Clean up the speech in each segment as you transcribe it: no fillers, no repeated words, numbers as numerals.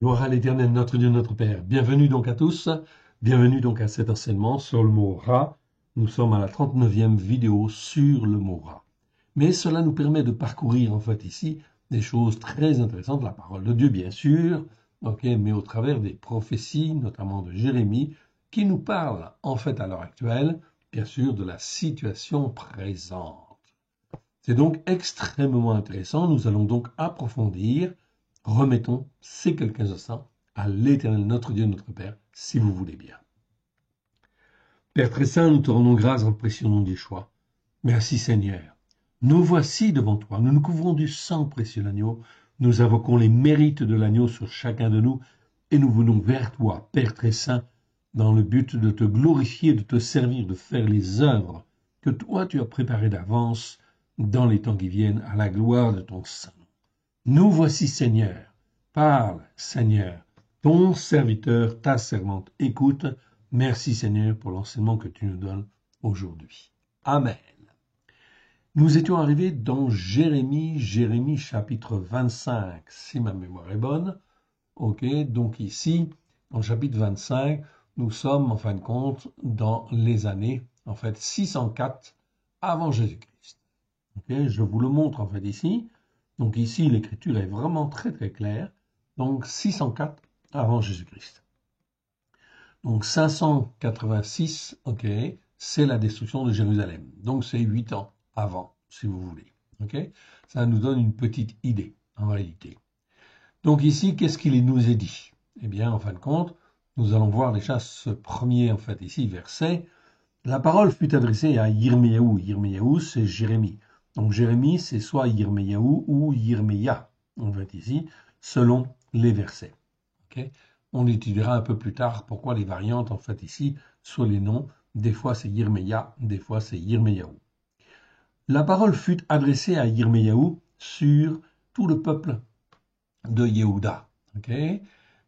Gloire à l'Éternel, notre Dieu, notre Père. Bienvenue donc à tous. Bienvenue donc à cet enseignement sur le mot rat. Nous sommes à la 39e vidéo sur le mot rat. Mais cela nous permet de parcourir en fait ici des choses très intéressantes, la parole de Dieu bien sûr, mais au travers des prophéties, notamment de Jérémie, qui nous parlent en fait à l'heure actuelle, bien sûr, de la situation présente. C'est donc extrêmement intéressant. Nous allons donc approfondir. Remettons ces quelques instants à l'Éternel, notre Dieu, notre Père, si vous voulez bien. Père très saint, nous te rendons grâce dans le précieux nom d'Yeshua. Merci Seigneur. Nous voici devant toi. Nous nous couvrons du sang précieux de l'agneau. Nous invoquons les mérites de l'agneau sur chacun de nous et nous venons vers toi, Père très saint, dans le but de te glorifier, de te servir, de faire les œuvres que toi tu as préparées d'avance dans les temps qui viennent à la gloire de ton saint nom. Nous voici Seigneur. Parle Seigneur. Ton serviteur, ta servante, écoute. Merci Seigneur pour l'enseignement que tu nous donnes aujourd'hui. Amen. Nous étions arrivés dans Jérémie chapitre 25, si ma mémoire est bonne. Donc ici, dans le chapitre 25, nous sommes en fin de compte dans les années, 604 avant Jésus-Christ. Je vous le montre en fait ici. Donc ici, l'écriture est vraiment très très claire. Donc 604 avant Jésus-Christ. Donc 586, c'est la destruction de Jérusalem. Donc c'est 8 ans avant, si vous voulez. Ça nous donne une petite idée, en réalité. Donc ici, qu'est-ce qu'il nous est dit? Eh bien, en fin de compte, nous allons voir déjà ce premier, verset. La parole fut adressée à Yirmiyahu. Yirmiyahu, c'est Jérémie. Donc Jérémie, c'est soit Yirmiyahu ou Yirmiya, ici, selon les versets. On étudiera un peu plus tard pourquoi les variantes, ici, sur les noms. Des fois, c'est Yirmiya, des fois, c'est Yirmiyahu. La parole fut adressée à Yirmiyahu sur tout le peuple de Yehuda.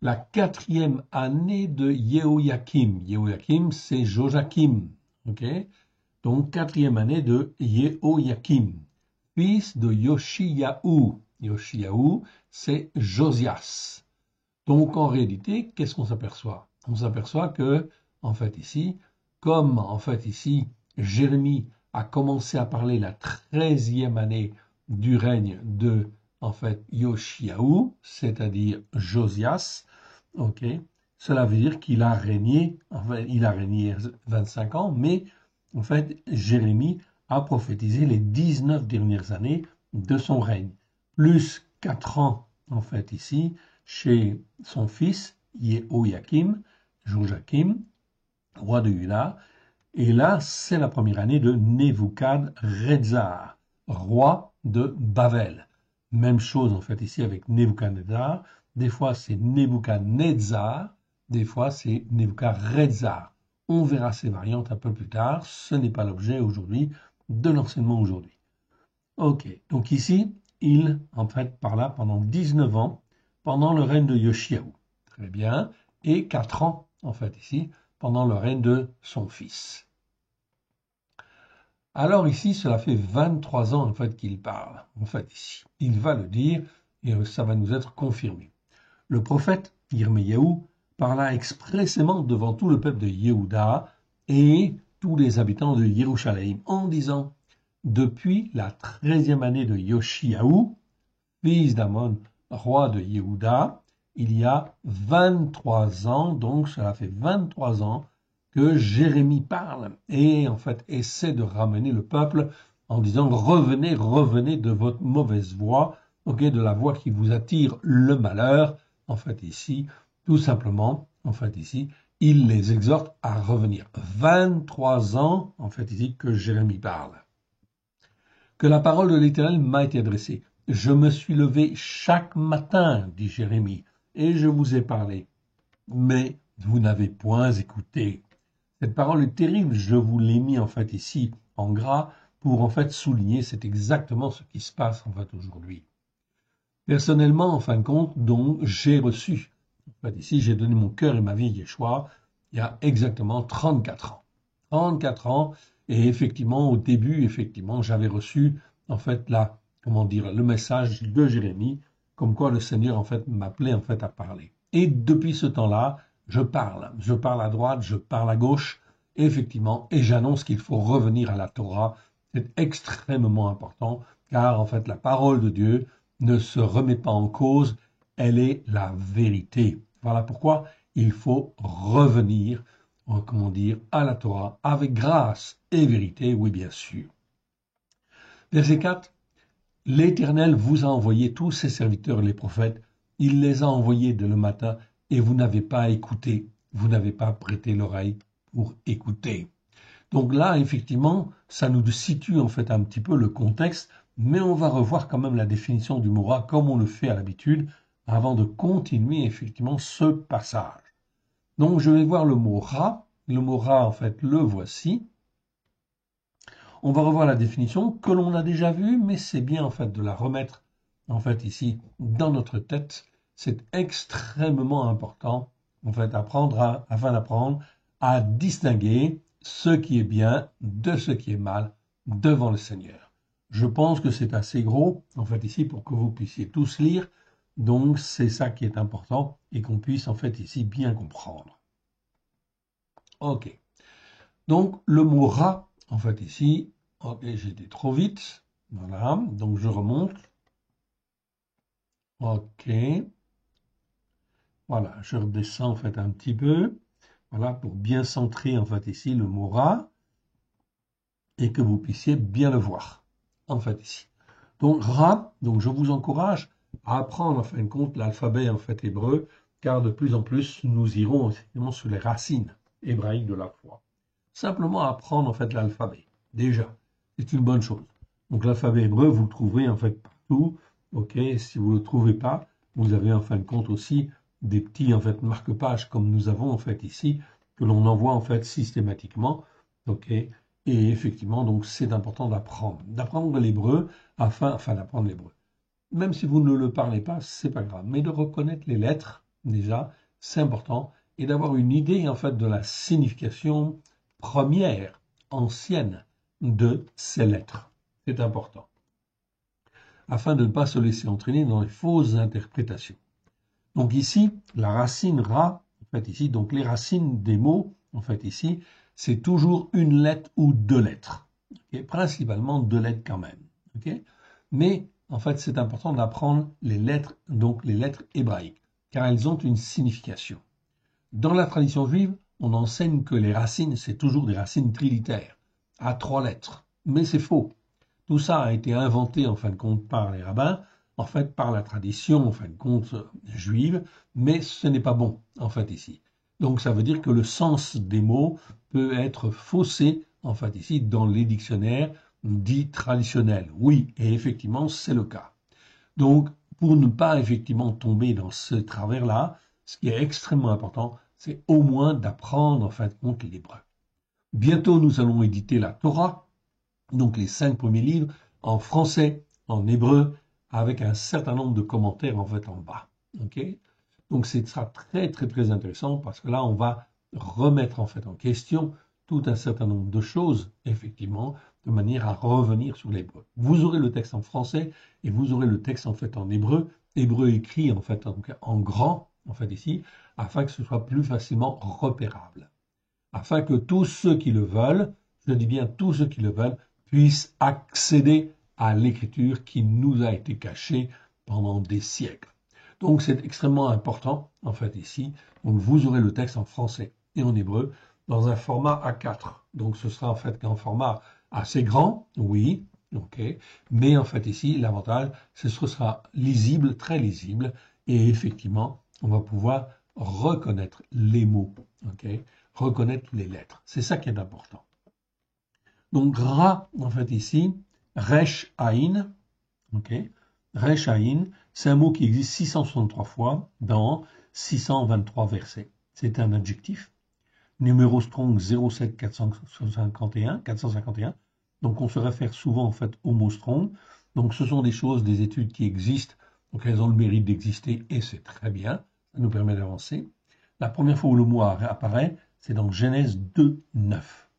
La 4e année de Yehoyakim. Yehoyakim, c'est Joachim. Donc, 4e année de Yehoyakim, fils de Yoshiyahu. Yoshiyahu, c'est Josias. Donc, en réalité, qu'est-ce qu'on s'aperçoit? On s'aperçoit que, comme Jérémie a commencé à parler la 13e année du règne de, Yoshiyahu, c'est-à-dire Josias, cela veut dire qu'il a régné, il a régné 25 ans, mais, Jérémie a prophétisé les 19 dernières années de son règne, plus 4 ans, ici, chez son fils, Yehoyakim, Joachim, roi de Juda, et là, c'est la première année de Nebuchadnezzar, roi de Babel. Même chose, ici, avec Nebuchadnezzar. Des fois, c'est Nebuchadnezzar, des fois, c'est Nebuchadnezzar. On verra ces variantes un peu plus tard. Ce n'est pas l'objet aujourd'hui de l'enseignement aujourd'hui. Donc ici, il, parla pendant 19 ans, pendant le règne de Yoshiahu. Très bien. Et 4 ans, ici, pendant le règne de son fils. Alors ici, cela fait 23 ans, qu'il parle. Ici, il va le dire, et ça va nous être confirmé. Le prophète Yirmiyahu parla expressément devant tout le peuple de Yehuda et tous les habitants de Jérusalem en disant: depuis la 13e année de Yoshiahu, fils d'Amon, roi de Yehuda, il y a 23 ans, donc cela fait 23 ans que Jérémie parle et essaie de ramener le peuple en disant: revenez, revenez de votre mauvaise voie, de la voie qui vous attire le malheur. Ici, tout simplement, ici, il les exhorte à revenir. 23 ans, ici, que Jérémie parle. Que la parole de l'Éternel m'a été adressée. Je me suis levé chaque matin, dit Jérémie, et je vous ai parlé. Mais vous n'avez point écouté. Cette parole est terrible, je vous l'ai mis ici en gras pour souligner, c'est exactement ce qui se passe aujourd'hui. Personnellement, en fin de compte, donc j'ai reçu, ici j'ai donné mon cœur et ma vie à Yeshua il y a exactement 34 ans. 34 ans, et effectivement, au début, j'avais reçu le message de Jérémie, comme quoi le Seigneur m'appelait à parler. Et depuis ce temps-là, je parle. Je parle à droite, je parle à gauche, effectivement, et j'annonce qu'il faut revenir à la Torah. C'est extrêmement important, car en fait, la parole de Dieu ne se remet pas en cause, elle est la vérité. Voilà pourquoi il faut revenir, comment dire, à la Torah, avec grâce et vérité, oui bien sûr. Verset 4. L'Éternel vous a envoyé tous ses serviteurs les prophètes, il les a envoyés dès le matin, et vous n'avez pas écouté, vous n'avez pas prêté l'oreille pour écouter. Donc là, effectivement, ça nous situe en fait un petit peu le contexte, mais on va revoir quand même la définition du mot rat comme on le fait à l'habitude, avant de continuer effectivement ce passage. Donc je vais voir le mot rat en fait le voici. On va revoir la définition que l'on a déjà vue, mais c'est bien en fait de la remettre en fait ici dans notre tête. C'est extrêmement important en fait afin d'apprendre à distinguer ce qui est bien de ce qui est mal devant le Seigneur. Je pense que c'est assez gros en fait ici pour que vous puissiez tous lire. Donc c'est ça qui est important et qu'on puisse en fait ici bien comprendre. Ok. Donc le mot rat en fait ici. Ok, j'étais trop vite. Voilà, donc je remonte. Ok. Voilà, je redescends en fait un petit peu. Voilà, pour bien centrer en fait ici le mot rat et que vous puissiez bien le voir en fait ici. Donc rat, donc je vous encourage à apprendre en fin de compte l'alphabet en fait hébreu, car de plus en plus nous irons effectivement sur les racines hébraïques de la foi. Simplement apprendre en fait l'alphabet. Déjà, c'est une bonne chose. Donc l'alphabet hébreu, vous le trouverez en fait partout. Ok, si vous ne le trouvez pas, vous avez en fin de compte aussi des petits en fait marque-pages comme nous avons en fait ici, que l'on envoie en fait systématiquement. Ok, et effectivement, donc c'est important d'apprendre l'hébreu enfin d'apprendre l'hébreu. Même si vous ne le parlez pas, c'est pas grave, mais de reconnaître les lettres déjà, c'est important, et d'avoir une idée en fait de la signification première, ancienne de ces lettres. C'est important, afin de ne pas se laisser entraîner dans les fausses interprétations. Donc ici, la racine ra, en fait ici, donc les racines des mots, en fait ici, c'est toujours une lettre ou deux lettres. Okay, principalement deux lettres quand même. Okay, mais en fait, c'est important d'apprendre les lettres, donc les lettres hébraïques, car elles ont une signification. Dans la tradition juive, on enseigne que les racines, c'est toujours des racines trilitères, à trois lettres. Mais c'est faux. Tout ça a été inventé en fin de compte par les rabbins, en fait par la tradition en fin de compte juive, mais ce n'est pas bon en fait ici. Donc ça veut dire que le sens des mots peut être faussé en fait ici dans les dictionnaires dits traditionnels. Oui, et effectivement c'est le cas. Donc pour ne pas effectivement tomber dans ce travers-là, ce qui est extrêmement important, c'est au moins d'apprendre en fin de compte l'hébreu. Bientôt nous allons éditer la Torah, donc les 5 premiers livres, en français, en hébreu, avec un certain nombre de commentaires en fait en bas. Okay, donc c'est ça très très très intéressant parce que là on va remettre en fait en question tout un certain nombre de choses, effectivement, de manière à revenir sur l'hébreu. Vous aurez le texte en français et vous aurez le texte en fait en hébreu écrit en fait en grand, en fait ici, afin que ce soit plus facilement repérable, afin que tous ceux qui le veulent, je dis bien tous ceux qui le veulent, puissent accéder à l'écriture qui nous a été cachée pendant des siècles. Donc c'est extrêmement important, en fait, ici. Donc vous aurez le texte en français et en hébreu dans un format A4. Donc ce sera en fait un format assez grand, oui, ok, mais en fait ici, l'avantage, c'est que ce sera lisible, très lisible, et effectivement, on va pouvoir reconnaître les mots, ok, reconnaître les lettres. C'est ça qui est important. Donc Ra, en fait ici, Resh Aïn, ok, Resh Aïn, c'est un mot qui existe 663 fois dans 623 versets. C'est un adjectif. Numéro Strong 07451. Donc on se réfère souvent en fait au mot Strong. Donc ce sont des choses, des études qui existent, donc elles ont le mérite d'exister et c'est très bien, ça nous permet d'avancer. La première fois où le mot apparaît, c'est dans Genèse 2, 9.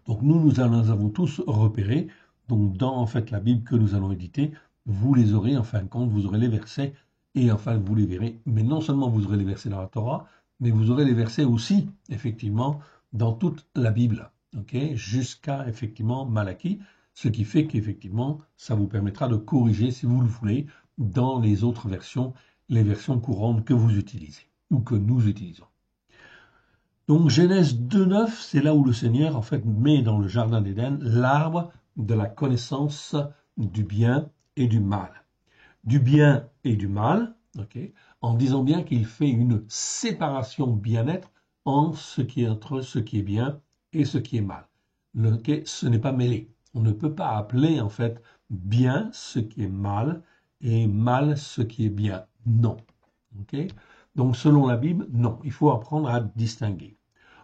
Donc nous avons tous repéré, donc dans en fait la Bible que nous allons éditer, vous les aurez en fin de compte, vous aurez les versets et enfin vous les verrez, mais non seulement vous aurez les versets dans la Torah, mais vous aurez les versets aussi, effectivement, dans toute la Bible, ok, jusqu'à effectivement Malachie, ce qui fait qu'effectivement, ça vous permettra de corriger, si vous le voulez, dans les autres versions, les versions courantes que vous utilisez, ou que nous utilisons. Donc Genèse 2.9, c'est là où le Seigneur en fait met dans le jardin d'Éden l'arbre de la connaissance du bien et du mal. Du bien et du mal, okay, en disant bien qu'il fait une séparation bien-être entre ce qui est bien et ce qui est mal. Ce n'est pas mêlé. On ne peut pas appeler en fait bien ce qui est mal et mal ce qui est bien. Non. Okay. Donc selon la Bible, non. Il faut apprendre à distinguer.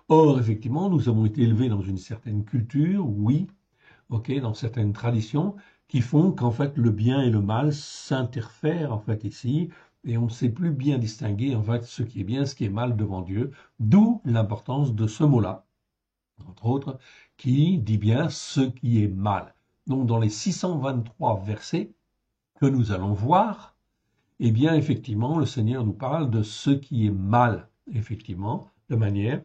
Or, effectivement, nous avons été élevés dans une certaine culture, oui, ok, dans certaines traditions, qui font qu'en fait le bien et le mal s'interfèrent en fait ici, et on ne sait plus bien distinguer en fait ce qui est bien, ce qui est mal devant Dieu, d'où l'importance de ce mot-là, entre autres, qui dit bien ce qui est mal. Donc dans les 623 versets que nous allons voir, eh bien effectivement le Seigneur nous parle de ce qui est mal, effectivement, de manière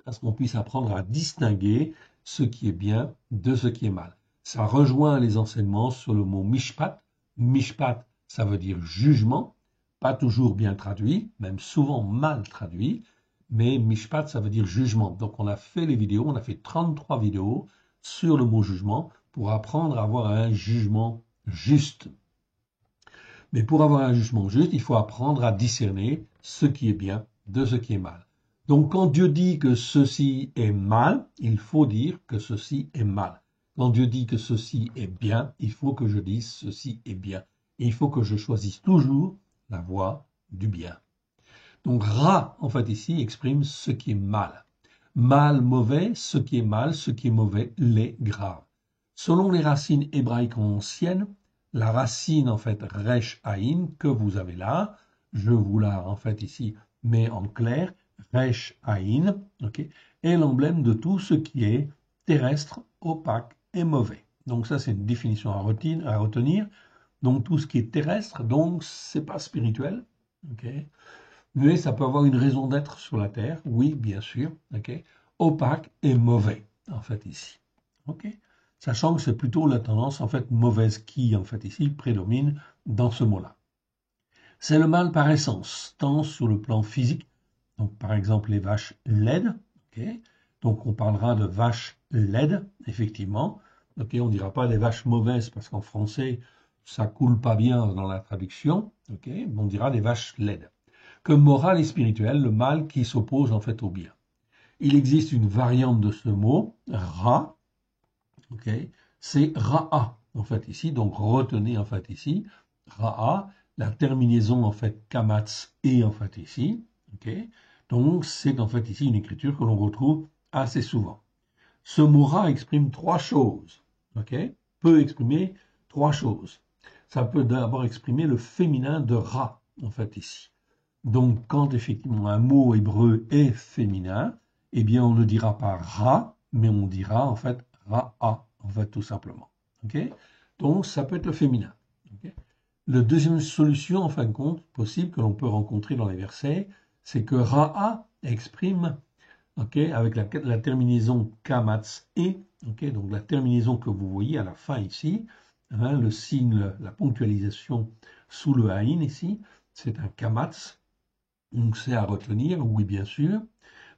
à ce qu'on puisse apprendre à distinguer ce qui est bien de ce qui est mal. Ça rejoint les enseignements sur le mot mishpat. Mishpat, ça veut dire jugement, pas toujours bien traduit, même souvent mal traduit, mais mishpat, ça veut dire jugement. Donc on a fait les vidéos, on a fait 33 vidéos sur le mot jugement pour apprendre à avoir un jugement juste. Mais pour avoir un jugement juste, il faut apprendre à discerner ce qui est bien de ce qui est mal. Donc quand Dieu dit que ceci est mal, il faut dire que ceci est mal. Quand Dieu dit que ceci est bien, il faut que je dise ceci est bien. Et il faut que je choisisse toujours la voie du bien. Donc Ra, en fait, ici, exprime ce qui est mal. Mal, mauvais, ce qui est mal, ce qui est mauvais, l'est grave. Selon les racines hébraïques anciennes, la racine, en fait, Resh Aïn, que vous avez là, je vous la, en fait, ici, mets en clair, Resh Aïn, okay, est l'emblème de tout ce qui est terrestre, opaque et mauvais. Donc ça, c'est une définition à retenir. Donc tout ce qui est terrestre, donc c'est pas spirituel, okay. Mais ça peut avoir une raison d'être sur la Terre, oui, bien sûr, okay. Opaque et mauvais, en fait, ici. Okay. Sachant que c'est plutôt la tendance, en fait, mauvaise qui, en fait, ici, prédomine dans ce mot-là. C'est le mal par essence, tant sur le plan physique, donc par exemple les vaches laides, okay. Donc on parlera de vaches laides, effectivement, okay. On ne dira pas des vaches mauvaises, parce qu'en français, ça coule pas bien dans la traduction, okay. On dira des vaches laides. Que moral et spirituel, le mal qui s'oppose en fait au bien. Il existe une variante de ce mot, ra, okay, c'est ra'a en fait ici, donc retenez en fait ici, ra'a, la terminaison en fait kamatz est en fait ici, okay, donc c'est en fait ici une écriture que l'on retrouve assez souvent. Ce mot ra exprime trois choses, okay, peut exprimer trois choses. Ça peut d'abord exprimer le féminin de ra en fait ici. Donc, quand effectivement un mot hébreu est féminin, eh bien, on ne dira pas ra, mais on dira en fait ra'a, en fait, tout simplement. Okay. Donc, ça peut être le féminin. Okay. La deuxième solution, en fin de compte, possible que l'on peut rencontrer dans les versets, c'est que ra'a exprime, okay, avec la terminaison kamatz et, okay, donc la terminaison que vous voyez à la fin ici, hein, le signe, la ponctualisation sous le haïn ici, c'est un kamatz. Donc c'est à retenir, oui bien sûr.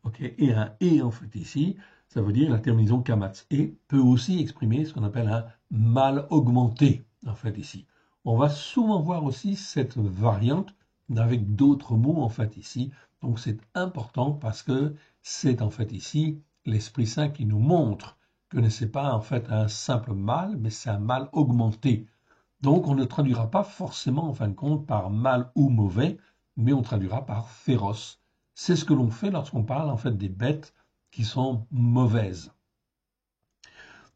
Okay. Et un et en fait ici, ça veut dire la terminaison kamatz. Et peut aussi exprimer ce qu'on appelle un mal augmenté en fait ici. On va souvent voir aussi cette variante avec d'autres mots en fait ici. Donc c'est important parce que c'est en fait ici l'Esprit Saint qui nous montre que ce n'est pas en fait un simple mal, mais c'est un mal augmenté. Donc on ne traduira pas forcément en fin de compte par mal ou mauvais, mais on traduira par féroce. C'est ce que l'on fait lorsqu'on parle en fait des bêtes qui sont mauvaises.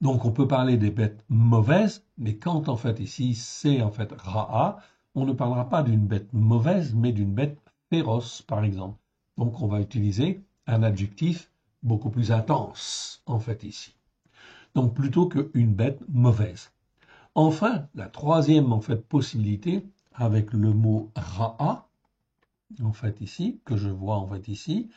Donc on peut parler des bêtes mauvaises, mais quand en fait ici c'est en fait ra'a, on ne parlera pas d'une bête mauvaise, mais d'une bête féroce par exemple. Donc on va utiliser un adjectif beaucoup plus intense en fait ici. Donc plutôt qu'une bête mauvaise. Enfin, la troisième en fait possibilité, avec le mot Ra'a, en fait ici, que je vois en fait ici,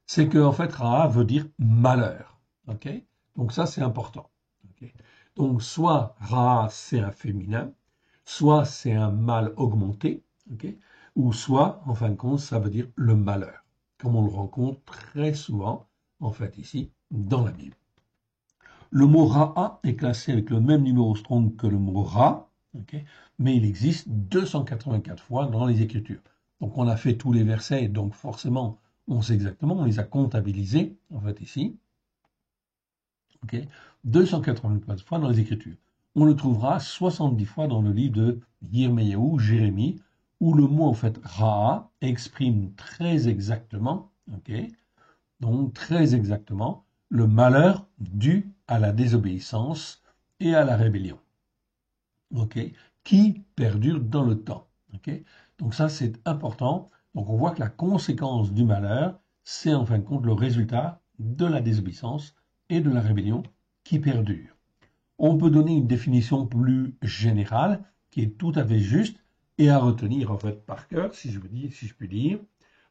c'est que en fait Ra'a veut dire malheur. Ok? Donc ça c'est important. Ok? Donc soit Ra'a c'est un féminin, soit c'est un mâle augmenté, ok? Ou soit en fin de compte ça veut dire le malheur, comme on le rencontre très souvent en fait ici dans la Bible. Le mot Ra'a est classé avec le même numéro strong que le mot Ra, okay, mais il existe 284 fois dans les Écritures. Donc on a fait tous les versets, donc forcément on sait exactement, on les a comptabilisés, en fait ici. Okay, 284 fois dans les Écritures. On le trouvera 70 fois dans le livre de Yirmiyahu, Jérémie, où le mot en fait Ra'a exprime très exactement, okay, donc très exactement, le malheur dû à la désobéissance et à la rébellion, okay, qui perdure dans le temps. Okay. Donc ça, c'est important. Donc on voit que la conséquence du malheur, c'est en fin de compte le résultat de la désobéissance et de la rébellion qui perdure. On peut donner une définition plus générale qui est tout à fait juste et à retenir en fait par cœur, si je puis dire.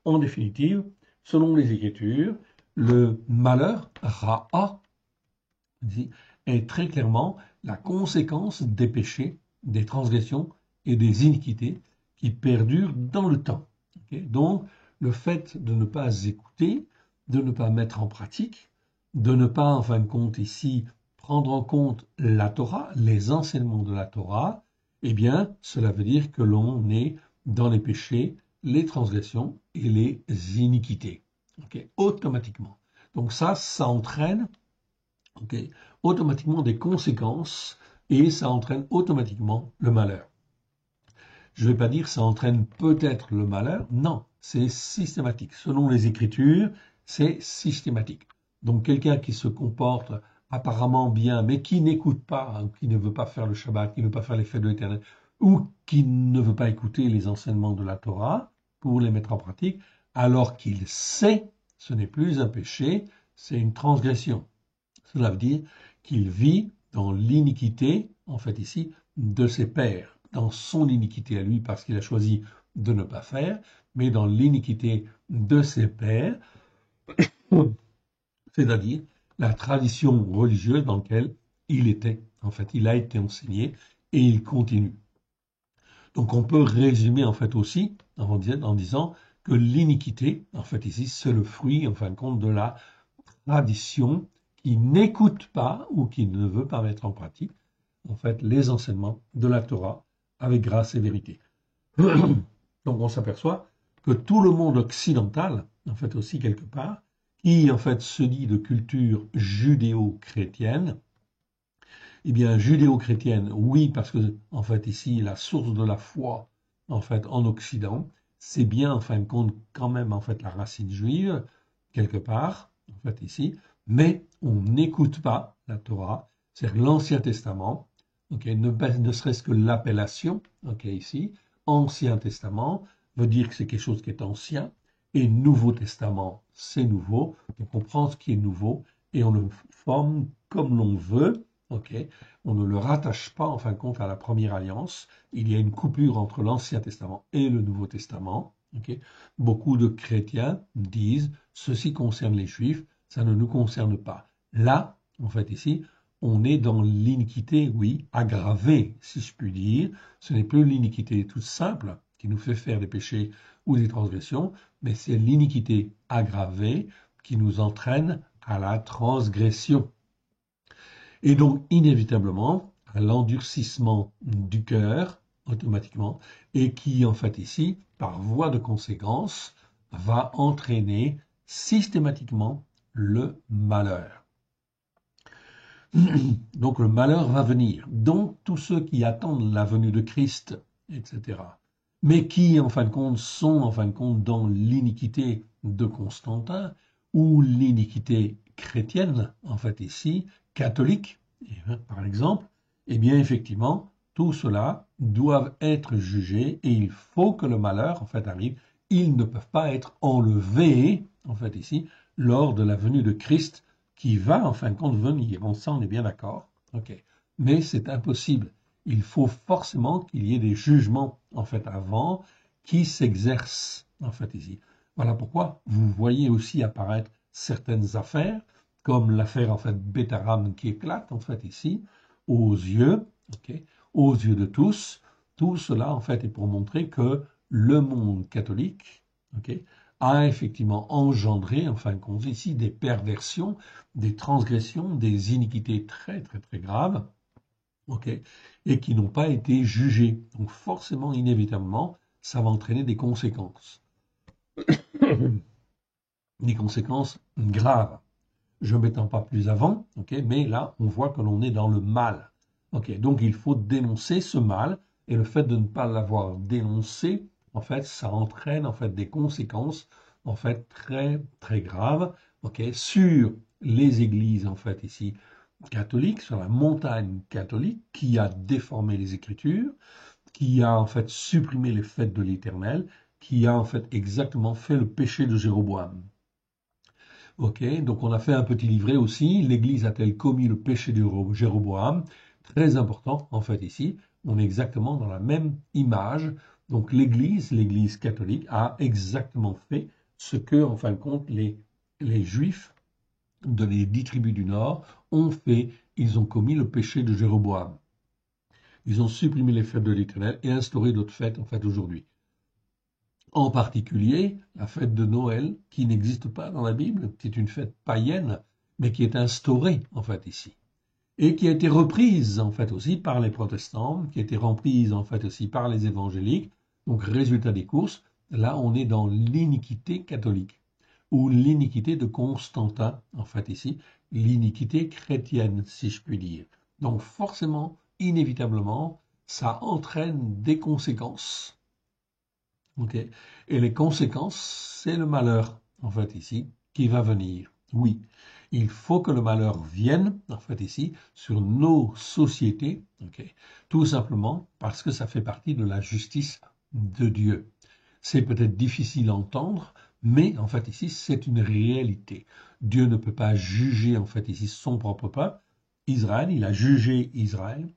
En définitive, selon les Écritures, le malheur, Ra'a, est très clairement la conséquence des péchés, des transgressions et des iniquités qui perdurent dans le temps. Okay. Donc, le fait de ne pas écouter, de ne pas mettre en pratique, de ne pas, en fin de compte, ici, prendre en compte la Torah, les enseignements de la Torah, eh bien, cela veut dire que l'on est dans les péchés, les transgressions et les iniquités. Okay. Automatiquement. Donc ça entraîne automatiquement des conséquences et ça entraîne automatiquement le malheur. Je ne vais pas dire ça entraîne peut-être le malheur, non, c'est systématique. Selon les Écritures, c'est systématique. Donc quelqu'un qui se comporte apparemment bien, mais qui n'écoute pas, hein, qui ne veut pas faire le Shabbat, qui ne veut pas faire les fêtes de l'Éternel, ou qui ne veut pas écouter les enseignements de la Torah pour les mettre en pratique, alors qu'il sait, ce n'est plus un péché, c'est une transgression. Cela veut dire qu'il vit dans l'iniquité, en fait ici, de ses pères, dans son iniquité à lui parce qu'il a choisi de ne pas faire, mais dans l'iniquité de ses pères, c'est-à-dire la tradition religieuse dans laquelle il était. En fait, il a été enseigné et il continue. Donc on peut résumer en fait aussi en disant que l'iniquité, en fait ici, c'est le fruit, en fin de compte, de la tradition qui n'écoute pas ou qui ne veut pas mettre en pratique, en fait, les enseignements de la Torah avec grâce et vérité. Donc on s'aperçoit que tout le monde occidental, en fait aussi quelque part, qui en fait se dit de culture judéo-chrétienne, eh bien judéo-chrétienne, oui, parce que en fait ici la source de la foi, en fait en Occident, c'est bien en fin de compte quand même en fait la racine juive quelque part, en fait ici, mais on n'écoute pas la Torah, c'est-à-dire l'Ancien Testament, okay, ne serait-ce que l'appellation, okay, ici, Ancien Testament veut dire que c'est quelque chose qui est ancien, et Nouveau Testament, c'est nouveau, donc on prend ce qui est nouveau et on le forme comme l'on veut, okay. On ne le rattache pas en fin de compte à la première alliance, il y a une coupure entre l'Ancien Testament et le Nouveau Testament. Okay. Beaucoup de chrétiens disent ceci concerne les juifs, ça ne nous concerne pas. Là, en fait ici, on est dans l'iniquité, oui, aggravée, si je puis dire. Ce n'est plus l'iniquité toute simple qui nous fait faire des péchés ou des transgressions, mais c'est l'iniquité aggravée qui nous entraîne à la transgression. Et donc, inévitablement, à l'endurcissement du cœur, automatiquement, et qui, en fait, ici, par voie de conséquence, va entraîner systématiquement le malheur. Donc, le malheur va venir. Donc, tous ceux qui attendent la venue de Christ, etc., mais qui, en fin de compte, sont, en fin de compte, dans l'iniquité de Constantin, ou l'iniquité chrétienne, en fait, ici, catholique, par exemple, eh bien, effectivement, tout cela doivent être jugés et il faut que le malheur, en fait, arrive. Ils ne peuvent pas être enlevés, en fait, ici, lors de la venue de Christ qui va, en fin de compte, venir. On s'en est bien d'accord. OK. Mais c'est impossible. il faut forcément qu'il y ait des jugements, en fait, avant, qui s'exercent, en fait, ici. Voilà pourquoi vous voyez aussi apparaître certaines affaires, comme l'affaire, en fait, Bétharam qui éclate, en fait, ici, aux yeux, ok, aux yeux de tous. Tout cela, en fait, est pour montrer que le monde catholique, ok, a effectivement engendré, en fin de compte, ici, des perversions, des transgressions, des iniquités très, très, très graves, ok, et qui n'ont pas été jugées. Donc, forcément, inévitablement, ça va entraîner des conséquences. Des conséquences graves. Je ne m'étends pas plus avant, ok, mais là, on voit que l'on est dans le mal. Ok, donc il faut dénoncer ce mal, et le fait de ne pas l'avoir dénoncé, en fait, ça entraîne en fait des conséquences en fait très très graves, ok, sur les églises en fait ici catholiques, sur la montagne catholique qui a déformé les Écritures, qui a en fait supprimé les fêtes de l'Éternel, qui a en fait exactement fait le péché de Jéroboam. Ok, donc on a fait un petit livret aussi. L'Église a-t-elle commis le péché de Jéroboam? Très important en fait ici. On est exactement dans la même image. Donc l'Église catholique a exactement fait ce que, en fin de compte, les Juifs les 10 tribus du Nord ont fait. Ils ont commis le péché de Jéroboam. Ils ont supprimé les fêtes de l'Éternel et instauré d'autres fêtes en fait aujourd'hui. En particulier, la fête de Noël, qui n'existe pas dans la Bible, qui est une fête païenne, mais qui est instaurée, en fait, ici. Et qui a été reprise, en fait, aussi par les protestants, qui a été reprise, en fait, aussi par les évangéliques. Donc, résultat des courses, là, on est dans l'iniquité catholique, ou l'iniquité de Constantin, en fait, ici, l'iniquité chrétienne, si je puis dire. Donc, forcément, inévitablement, ça entraîne des conséquences. Ok. Et les conséquences, c'est le malheur, en fait, ici, qui va venir. Oui, il faut que le malheur vienne, en fait, ici, sur nos sociétés, ok, tout simplement parce que ça fait partie de la justice de Dieu. C'est peut-être difficile à entendre, mais en fait, ici, c'est une réalité. Dieu ne peut pas juger, en fait, ici, son propre peuple. Israël, il a jugé Israël,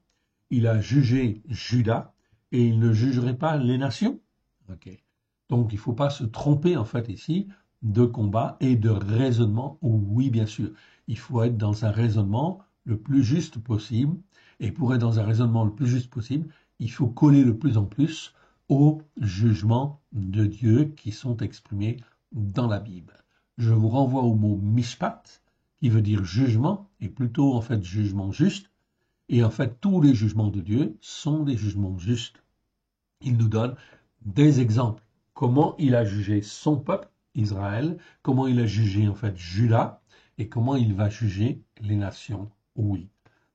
il a jugé Juda, et il ne jugerait pas les nations. Ok. Donc il ne faut pas se tromper en fait ici de combat et de raisonnement. Oui, bien sûr, il faut être dans un raisonnement le plus juste possible. Et pour être dans un raisonnement le plus juste possible, il faut coller de plus en plus aux jugements de Dieu qui sont exprimés dans la Bible. Je vous renvoie au mot mishpat, qui veut dire jugement, et plutôt en fait jugement juste. Et en fait, tous les jugements de Dieu sont des jugements justes. Il nous donne des exemples. Comment il a jugé son peuple, Israël, comment il a jugé en fait Juda, et comment il va juger les nations. Oui.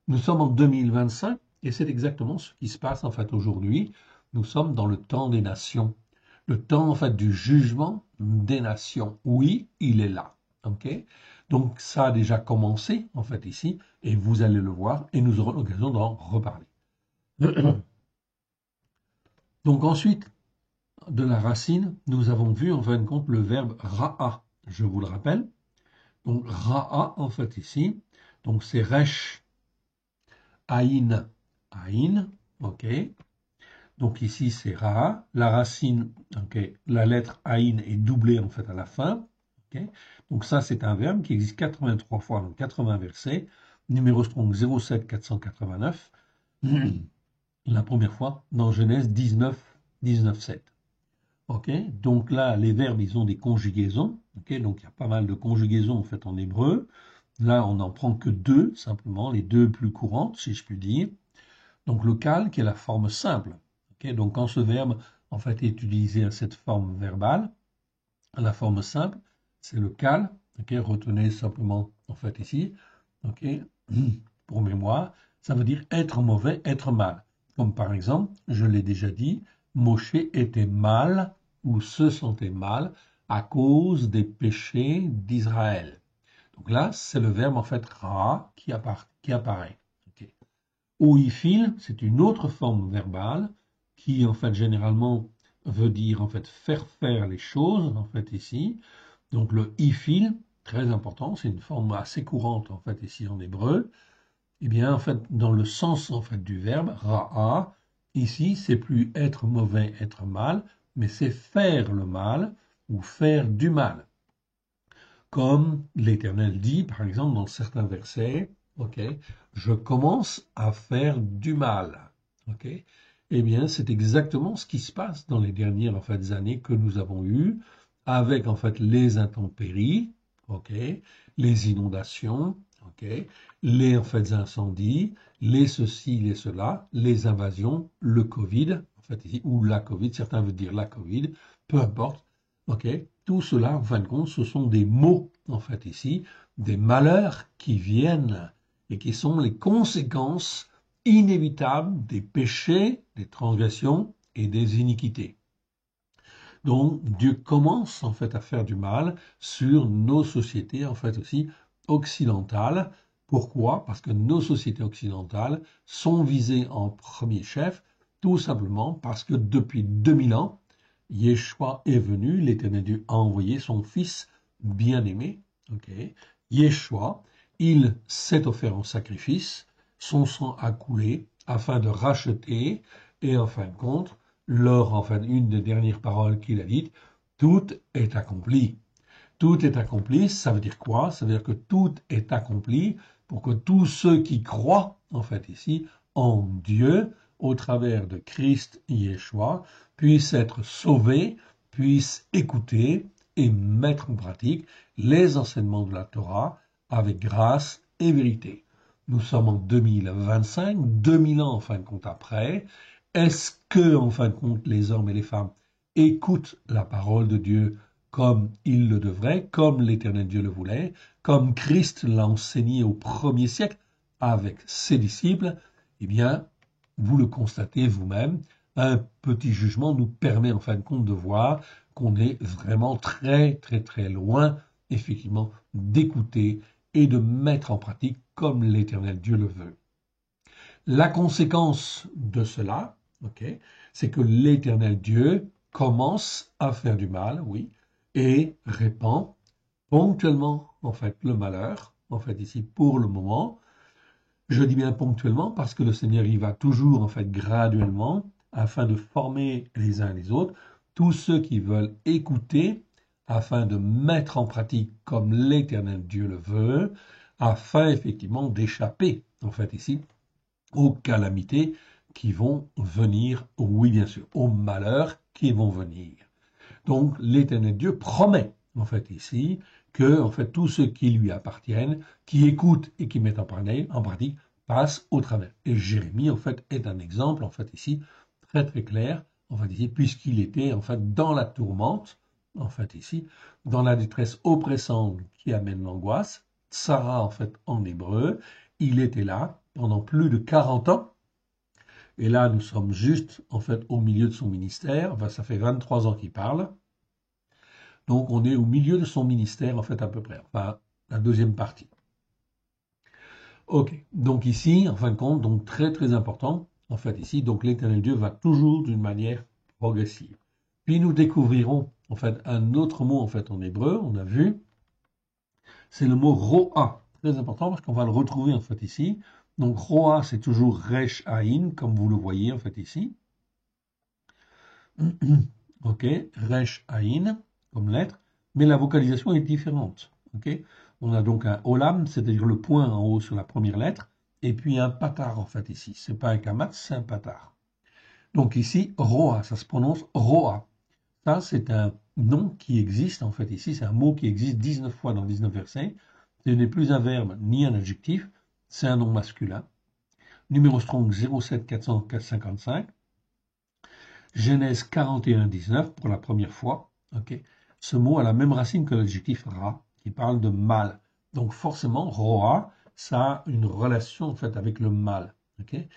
Nous sommes en 2025, et c'est exactement ce qui se passe en fait aujourd'hui. Nous sommes dans le temps des nations. Le temps en fait du jugement des nations. Oui, il est là. Ok. Donc ça a déjà commencé en fait ici, et vous allez le voir, et nous aurons l'occasion d'en reparler. Donc ensuite, de la racine, nous avons vu en fin de compte le verbe ra'a. Je vous le rappelle. Donc ra'a en fait ici, donc c'est resh, aïn, aïn, ok. Donc ici c'est ra'a. La racine, ok, la lettre aïn est doublée en fait à la fin. Ok. Donc ça c'est un verbe qui existe 83 fois dans 80 versets. Numéro strong 07 489. La première fois dans Genèse 19, 19, 7. Ok, donc là, les verbes, ils ont des conjugaisons. Ok, donc il y a pas mal de conjugaisons en fait en hébreu. Là, on n'en prend que deux, simplement, les deux plus courantes, si je puis dire. Donc le cal, qui est la forme simple. Ok, donc quand ce verbe en fait est utilisé à cette forme verbale, la forme simple, c'est le cal. Ok, retenez simplement en fait ici. Ok, pour mémoire, ça veut dire être mauvais, être mal. Comme par exemple, je l'ai déjà dit, Moshe était mal ou se sentait mal à cause des péchés d'Israël. Donc là, c'est le verbe en fait ra qui apparaît. Okay. Oifil, c'est une autre forme verbale qui en fait généralement veut dire en fait faire les choses en fait ici. Donc le ifil, très important, c'est une forme assez courante en fait ici en hébreu. Eh bien, en fait, dans le sens en fait du verbe ra'a, ici, c'est plus être mauvais, être mal, mais c'est faire le mal ou faire du mal. Comme l'Éternel dit, par exemple, dans certains versets, ok, je commence à faire du mal, ok. Eh bien, c'est exactement ce qui se passe dans les dernières en fait années que nous avons eues, avec en fait les intempéries, ok, les inondations, ok, les en fait incendies, les ceci, les cela, les invasions, le Covid, en fait ici, ou la Covid, certains veulent dire la Covid, peu importe. Ok, tout cela, en fin de compte, ce sont des mots, en fait, ici, des malheurs qui viennent et qui sont les conséquences inévitables des péchés, des transgressions et des iniquités. Donc, Dieu commence, en fait, à faire du mal sur nos sociétés, en fait, aussi occidentales. Pourquoi? Parce que nos sociétés occidentales sont visées en premier chef, tout simplement parce que depuis 2000 ans, Yeshua est venu, l'Éternel Dieu a envoyé son Fils bien-aimé, ok, Yeshua, il s'est offert en sacrifice, son sang a coulé afin de racheter, et en fin de compte, lors, en fait, une des dernières paroles qu'il a dites, tout est accompli. Tout est accompli, ça veut dire quoi? Ça veut dire que tout est accompli pour que tous ceux qui croient, en fait, ici, en Dieu, au travers de Christ Yeshua, puissent être sauvés, puissent écouter et mettre en pratique les enseignements de la Torah avec grâce et vérité. Nous sommes en 2025, 2000 ans en fin de compte après. Est-ce que, en fin de compte, les hommes et les femmes écoutent la parole de Dieu comme il le devrait, comme l'Éternel Dieu le voulait, comme Christ l'a enseigné au premier siècle avec ses disciples? Eh bien, vous le constatez vous-même, un petit jugement nous permet en fin de compte de voir qu'on est vraiment très très très loin, effectivement, d'écouter et de mettre en pratique comme l'Éternel Dieu le veut. La conséquence de cela, ok, c'est que l'Éternel Dieu commence à faire du mal, oui, et répand ponctuellement en fait le malheur, en fait ici pour le moment. Je dis bien ponctuellement parce que le Seigneur y va toujours en fait graduellement afin de former les uns les autres, tous ceux qui veulent écouter afin de mettre en pratique comme l'Éternel Dieu le veut, afin effectivement d'échapper en fait ici aux calamités qui vont venir, oui bien sûr, aux malheurs qui vont venir. Donc l'Éternel Dieu promet en fait ici que en fait tous ceux qui lui appartiennent, qui écoutent et qui mettent en pratique, passent au travers. Et Jérémie en fait est un exemple en fait ici très très clair en fait ici puisqu'il était en fait dans la tourmente en fait ici dans la détresse oppressante qui amène l'angoisse. Sarah en fait en hébreu, il était là pendant plus de 40 ans. Et là, nous sommes juste, en fait, au milieu de son ministère. Enfin, ça fait 23 ans qu'il parle. Donc, on est au milieu de son ministère, en fait, à peu près. Enfin, la deuxième partie. Ok. Donc, ici, en fin de compte, donc très, très important, en fait, ici, donc l'Éternel Dieu va toujours d'une manière progressive. Puis, nous découvrirons, en fait, un autre mot, en fait, en hébreu, on a vu, c'est le mot ro'a. Très important parce qu'on va le retrouver, en fait, ici. Donc, ro'a, c'est toujours resh aïn, comme vous le voyez, en fait, ici. Ok, resh aïn comme lettre, mais la vocalisation est différente. Ok, on a donc un olam, c'est-à-dire le point en haut sur la première lettre, et puis un patar en fait ici. C'est pas un kamat, c'est un patar. Donc ici, roa, ça se prononce roa. Ça, c'est un nom qui existe en fait ici. C'est un mot qui existe 19 fois dans 19 versets. Ce n'est plus un verbe ni un adjectif, c'est un nom masculin. Numéro strong 07455. Genèse 41, 19, pour la première fois. Okay. Ce mot a la même racine que l'adjectif ra, qui parle de mal. Donc forcément, roa, ça a une relation en fait avec le mal. Okay.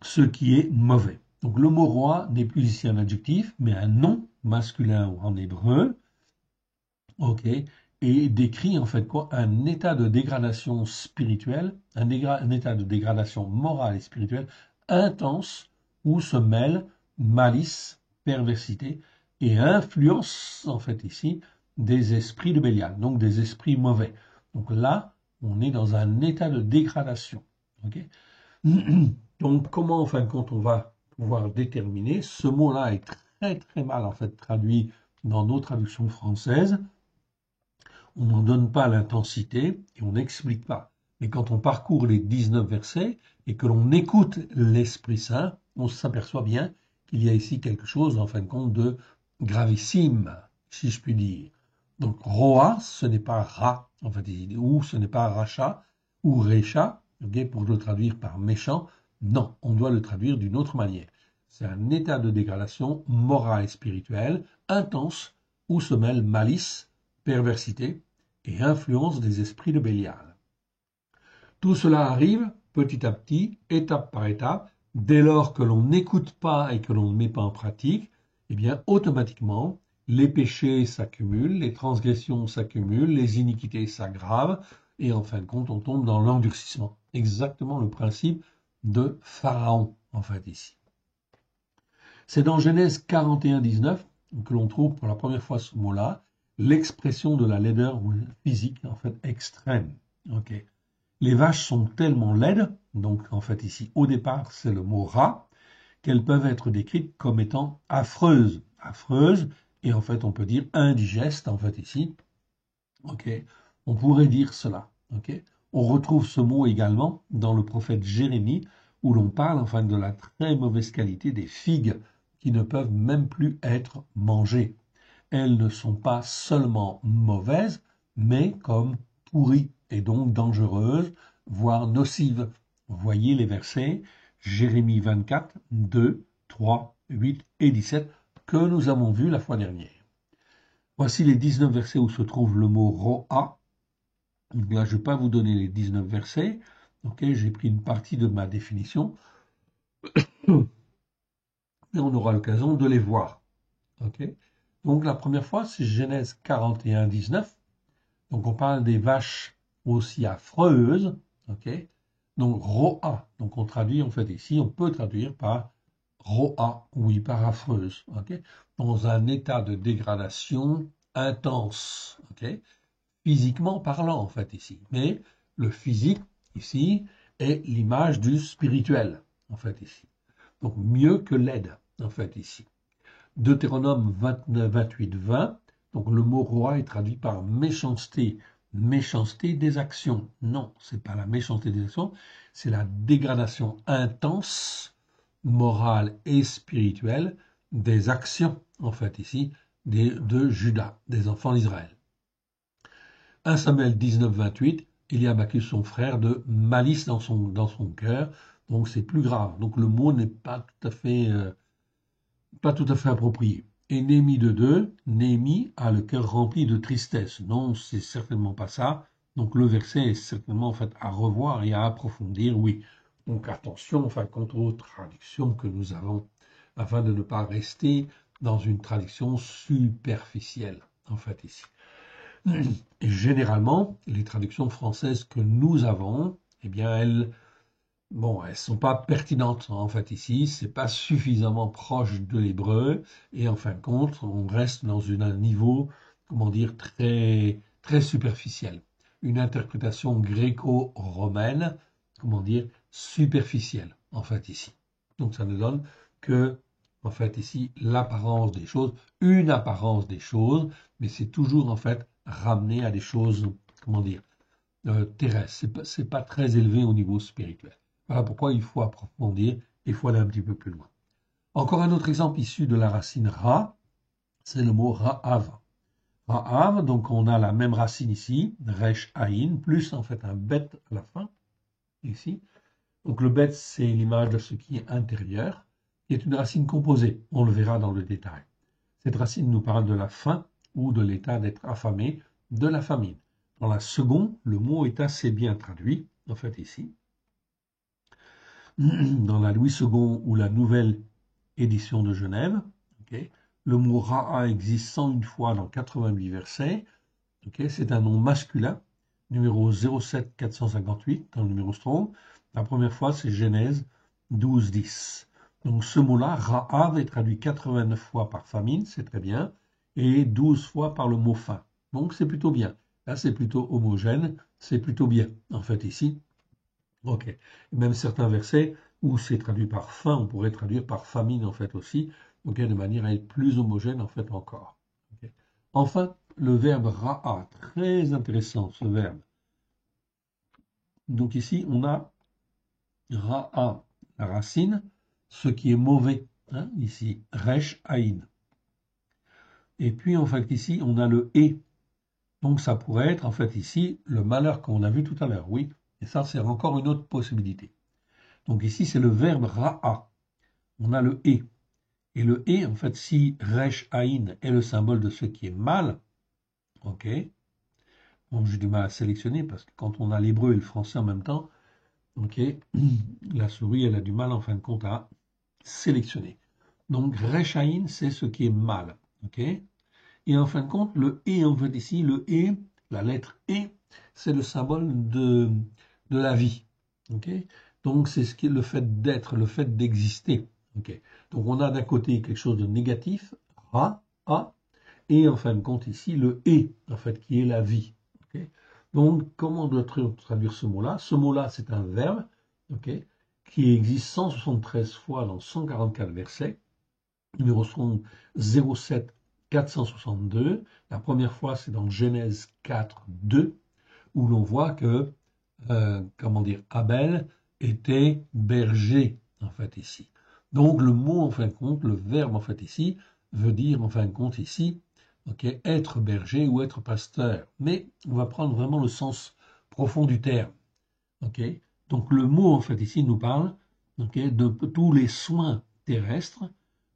Ce qui est mauvais. Donc le mot roi n'est plus ici un adjectif, mais un nom masculin ou en hébreu. Ok. Et décrit en fait quoi? Un état de dégradation spirituelle, un état de dégradation morale et spirituelle intense où se mêlent malice, perversité et influence en fait ici des esprits de Bélial, donc des esprits mauvais. Donc là, On est dans un état de dégradation. Okay. Donc, comment, en fin de compte, on va pouvoir déterminer? Ce mot-là est très, très mal, en fait, traduit dans nos traductions françaises. On n'en donne pas l'intensité et on n'explique pas. Mais quand on parcourt les 19 versets et que l'on écoute l'Esprit Saint, on s'aperçoit bien qu'il y a ici quelque chose, en fin de compte, de gravissime, si je puis dire. Donc, Roa, ce n'est pas Ra, en fait, ou ce n'est pas Racha, ou Recha, okay, pour le traduire par méchant. Non, on doit le traduire d'une autre manière. C'est un état de dégradation morale et spirituelle intense où se mêlent malice, perversité et influence des esprits de Bélial. Tout cela arrive petit à petit, étape par étape, dès lors que l'on n'écoute pas et que l'on ne met pas en pratique, eh bien automatiquement, les péchés s'accumulent, les transgressions s'accumulent, les iniquités s'aggravent, et en fin de compte, on tombe dans l'endurcissement. Exactement le principe de Pharaon, en fait, ici. C'est dans Genèse 41, 19 que l'on trouve pour la première fois ce mot-là, l'expression de la laideur physique, en fait, extrême. Okay. Les vaches sont tellement laides, donc en fait ici, au départ, c'est le mot rat, qu'elles peuvent être décrites comme étant affreuses. Affreuses, et en fait, on peut dire indigestes, en fait ici. Okay. On pourrait dire cela. Okay. On retrouve ce mot également dans le prophète Jérémie, où l'on parle enfin de la très mauvaise qualité des figues qui ne peuvent même plus être mangées. Elles ne sont pas seulement mauvaises, mais comme pourries et donc dangereuses, voire nocives. Voyez les versets Jérémie 24, 2, 3, 8 et 17 que nous avons vus la fois dernière. Voici les 19 versets où se trouve le mot ro'a. Donc là, je ne vais pas vous donner les 19 versets. Okay, j'ai pris une partie de ma définition. Et on aura l'occasion de les voir. Okay. Donc la première fois, c'est Genèse 41, 19. Donc on parle des vaches aussi affreuses. Okay. Donc ro'a. Donc on traduit en fait ici, on peut traduire par ro'a, oui, par affreuse. Okay. Dans un état de dégradation intense. Okay. Physiquement parlant en fait ici. Mais le physique ici est l'image du spirituel en fait ici. Donc mieux que laide en fait ici. Deutéronome 29, 28, 20. Donc le mot roi est traduit par méchanceté. Méchanceté des actions. Non, c'est pas la méchanceté des actions, c'est la dégradation intense, morale et spirituelle des actions, en fait ici, de Judas, des enfants d'Israël. 1 Samuel 19, 28, Eliab accuse son frère de malice dans son cœur, donc c'est plus grave. Donc le mot n'est pas tout à fait approprié. Et Néhémie 2, Néhémie a le cœur rempli de tristesse. Non, c'est certainement pas ça. Donc le verset est certainement en fait à revoir et à approfondir, oui. Donc attention, enfin, quant aux traductions que nous avons, afin de ne pas rester dans une traduction superficielle, en fait, ici. Et généralement, les traductions françaises que nous avons, eh bien, elles sont pas pertinentes en fait ici, c'est pas suffisamment proche de l'hébreu, et en fin de compte, on reste dans un niveau, comment dire, très, très superficiel. Une interprétation gréco-romaine, comment dire, superficielle, en fait ici. Donc ça ne donne que, en fait ici, l'apparence des choses, une apparence des choses, mais c'est toujours en fait ramené à des choses, comment dire, terrestres. C'est pas très élevé au niveau spirituel. Voilà pourquoi il faut approfondir, il faut aller un petit peu plus loin. Encore un autre exemple issu de la racine ra, c'est le mot ra'av. Ra'av, donc on a la même racine ici, resh aïn, plus en fait un bet à la fin, ici. Donc le bet, c'est l'image de ce qui est intérieur, qui est une racine composée, on le verra dans le détail. Cette racine nous parle de la faim ou de l'état d'être affamé, de la famine. Dans la seconde, le mot est assez bien traduit, en fait ici. Dans la Louis II ou la nouvelle édition de Genève, okay, le mot Ra'a existe 101 fois dans 88 versets. Okay, c'est un nom masculin, numéro 07 458 dans le numéro Strong. La première fois, c'est Genèse 12, 10. Donc ce mot-là, Ra'av, est traduit 89 fois par famine, c'est très bien, et 12 fois par le mot faim. Donc c'est plutôt bien. Là, c'est plutôt homogène, c'est plutôt bien, en fait, ici. Ok. Même certains versets où c'est traduit par faim, on pourrait traduire par famine, en fait, aussi. Donc, de manière à être plus homogène, en fait, encore. Ok. Enfin, le verbe ra'a, très intéressant, ce verbe. Donc, ici, on a ra'a, la racine, ce qui est mauvais, hein, ici, resh aïn. Et puis, en fait, ici, on a le et. Donc, ça pourrait être, en fait, ici, le malheur qu'on a vu tout à l'heure, oui. Et ça, c'est encore une autre possibilité. Donc, ici, c'est le verbe ra'a. On a le et. Et le et, en fait, si resh aïn est le symbole de ce qui est mal, ok. Bon, j'ai du mal à sélectionner parce que quand on a l'hébreu et le français en même temps, ok, la souris, elle a du mal, en fin de compte, à sélectionner. Donc, resh aïn, c'est ce qui est mal, ok. Et en fin de compte, le et, en fait, ici, le et, la lettre et, c'est le symbole de la vie. Okay, donc, c'est ce qui est le fait d'être, le fait d'exister. Okay, donc, on a d'un côté quelque chose de négatif, ra, a, et en fin de compte, ici, le et, en fait, qui est la vie. Okay, donc, comment on doit traduire ce mot-là? Ce mot-là, c'est un verbe okay, qui existe 173 fois dans 144 versets. Numéro 07 462. La première fois, c'est dans Genèse 4, 2, où l'on voit que, comment dire, Abel était berger, en fait, ici. Donc, le mot, en fin de compte, le verbe, en fait, ici, veut dire, en fin de compte, ici, okay, être berger ou être pasteur. Mais on va prendre vraiment le sens profond du terme. Okay. Donc, le mot, en fait, ici, nous parle okay, de tous les soins terrestres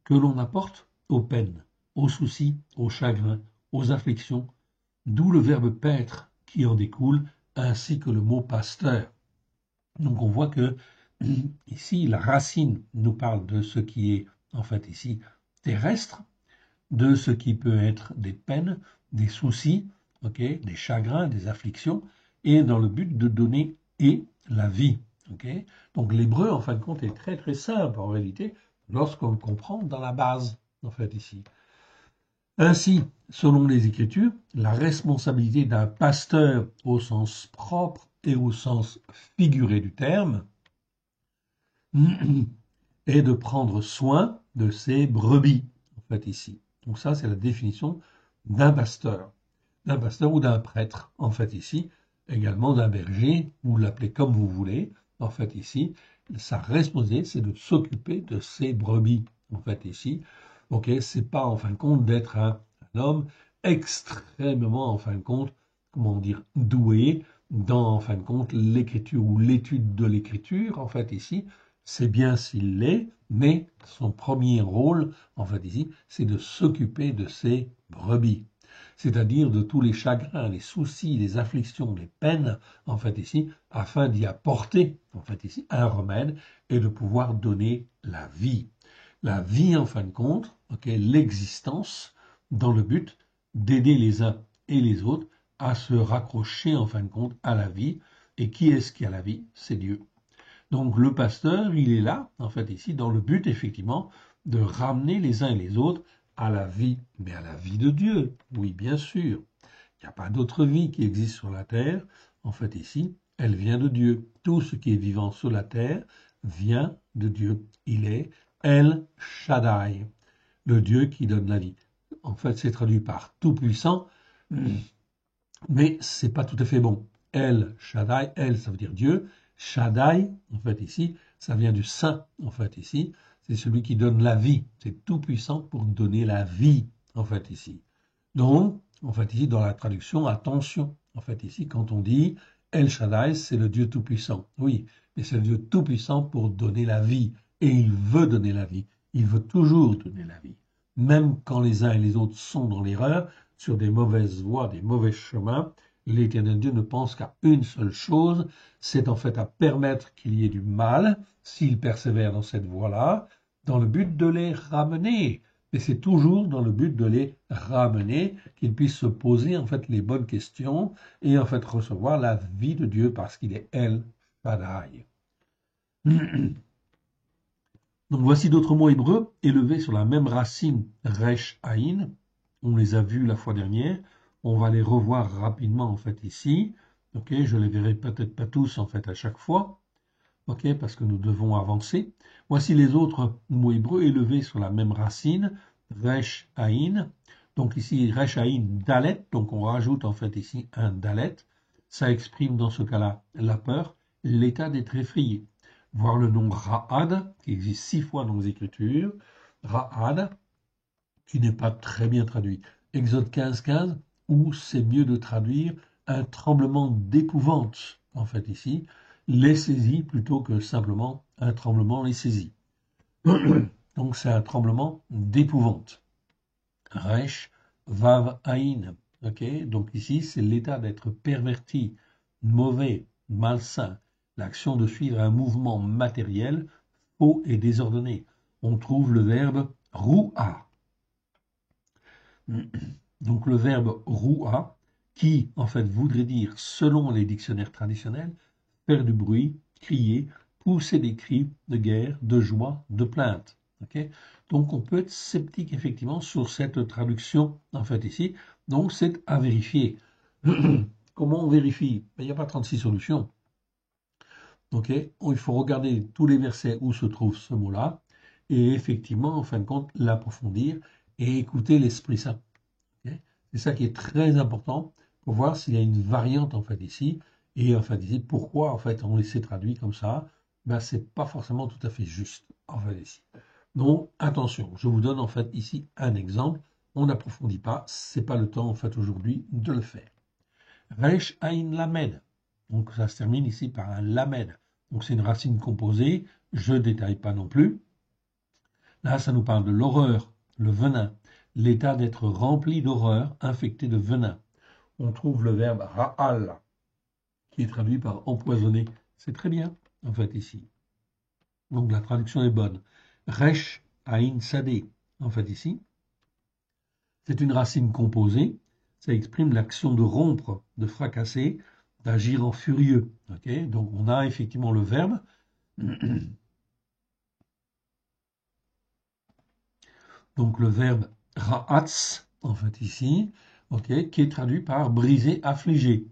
que l'on apporte aux peines, aux soucis, aux chagrins, aux afflictions, d'où le verbe paître qui en découle, ainsi que le mot pasteur. Donc on voit que ici, la racine nous parle de ce qui est en fait ici terrestre, de ce qui peut être des peines, des soucis, okay, des chagrins, des afflictions, et dans le but de donner et la vie. Okay. Donc l'hébreu, en fin de compte, est très très simple en réalité, lorsqu'on le comprend dans la base, en fait, ici. Ainsi, selon les Écritures, la responsabilité d'un pasteur au sens propre et au sens figuré du terme est de prendre soin de ses brebis, en fait, ici. Donc ça, c'est la définition d'un pasteur ou d'un prêtre, en fait, ici, également d'un berger, vous l'appelez comme vous voulez, en fait, ici. Sa responsabilité, c'est de s'occuper de ses brebis, en fait, ici. Ok, c'est pas, en fin de compte, d'être un homme extrêmement, en fin de compte, comment dire, doué dans, en fin de compte, l'écriture ou l'étude de l'écriture, en fait, ici. C'est bien s'il l'est, mais son premier rôle, en fait, ici, c'est de s'occuper de ses brebis, c'est-à-dire de tous les chagrins, les soucis, les afflictions, les peines, en fait ici, afin d'y apporter, en fait ici, un remède et de pouvoir donner la vie. La vie, en fin de compte, okay, l'existence, dans le but d'aider les uns et les autres à se raccrocher, en fin de compte, à la vie. Et qui est-ce qui a la vie? C'est Dieu. Donc le pasteur, il est là, en fait ici, dans le but, effectivement, de ramener les uns et les autres à la vie, mais à la vie de Dieu. Oui, bien sûr. Il n'y a pas d'autre vie qui existe sur la terre. En fait, ici, elle vient de Dieu. Tout ce qui est vivant sur la terre vient de Dieu. Il est El Shaddai, le Dieu qui donne la vie. En fait, c'est traduit par Tout-Puissant, mais c'est pas tout à fait bon. El Shaddai, El, ça veut dire Dieu. Shaddai, en fait, ici, ça vient du Saint, en fait, ici. C'est celui qui donne la vie. C'est Tout-Puissant pour donner la vie, en fait, ici. Donc, en fait, ici, dans la traduction, attention. En fait, ici, quand on dit El Shaddai, c'est le Dieu Tout-Puissant. Oui, mais c'est le Dieu Tout-Puissant pour donner la vie. Et il veut donner la vie. Il veut toujours donner la vie. Même quand les uns et les autres sont dans l'erreur, sur des mauvaises voies, des mauvais chemins, l'Éternel Dieu ne pense qu'à une seule chose, c'est en fait à permettre qu'il y ait du mal, s'ils persévèrent dans cette voie-là, dans le but de les ramener. Mais c'est toujours dans le but de les ramener, qu'ils puissent se poser en fait les bonnes questions et en fait recevoir la vie de Dieu parce qu'il est El Shaddai. Donc voici d'autres mots hébreux élevés sur la même racine Resh Aïn. On les a vus la fois dernière. On va les revoir rapidement en fait ici. Ok, je les verrai peut-être pas tous en fait à chaque fois. Ok, parce que nous devons avancer. Voici les autres mots hébreux élevés sur la même racine, resh aïn. Donc ici, resh aïn dalet, donc on rajoute en fait ici un dalet. Ça exprime dans ce cas-là la peur, l'état d'être effrayé. Voir le nom Ra'ad, qui existe 6 fois dans les Écritures. Ra'ad, qui n'est pas très bien traduit. Exode 15, où c'est mieux de traduire un tremblement d'épouvante, en fait ici, les saisit plutôt que simplement un tremblement les saisit. Donc c'est un tremblement d'épouvante. Resh, Vav, Aïn. Ok, donc ici c'est l'état d'être perverti, mauvais, malsain, l'action de suivre un mouvement matériel, faux et désordonné. On trouve le verbe rou'a. Donc le verbe roua, qui en fait voudrait dire, selon les dictionnaires traditionnels, faire du bruit, crier, pousser des cris de guerre, de joie, de plainte. Okay, donc on peut être sceptique effectivement sur cette traduction en fait ici. Donc c'est à vérifier. Comment on vérifie? Il n'y a pas 36 solutions. Okay, il faut regarder tous les versets où se trouve ce mot-là et effectivement, en fin de compte, l'approfondir et écouter l'Esprit Saint. Okay, c'est ça qui est très important pour voir s'il y a une variante en fait ici et en fait ici pourquoi en fait on laissait traduit comme ça. Ben c'est pas forcément tout à fait juste en fait ici. Donc attention, je vous donne en fait ici un exemple. On n'approfondit pas, c'est pas le temps en fait aujourd'hui de le faire. Resh Ain Lamed. Donc ça se termine ici par un Lamed. Donc c'est une racine composée. Je ne détaille pas non plus. Là, ça nous parle de l'horreur, le venin, l'état d'être rempli d'horreur, infecté de venin. On trouve le verbe ra'al, qui est traduit par empoisonner. C'est très bien, en fait, ici. Donc la traduction est bonne. Resh aïn sadé, en fait, ici. C'est une racine composée. Ça exprime l'action de rompre, de fracasser, d'agir en furieux. Okay, donc on a effectivement le verbe. Donc le verbe ra'atz, en fait ici, okay, qui est traduit par briser, affliger.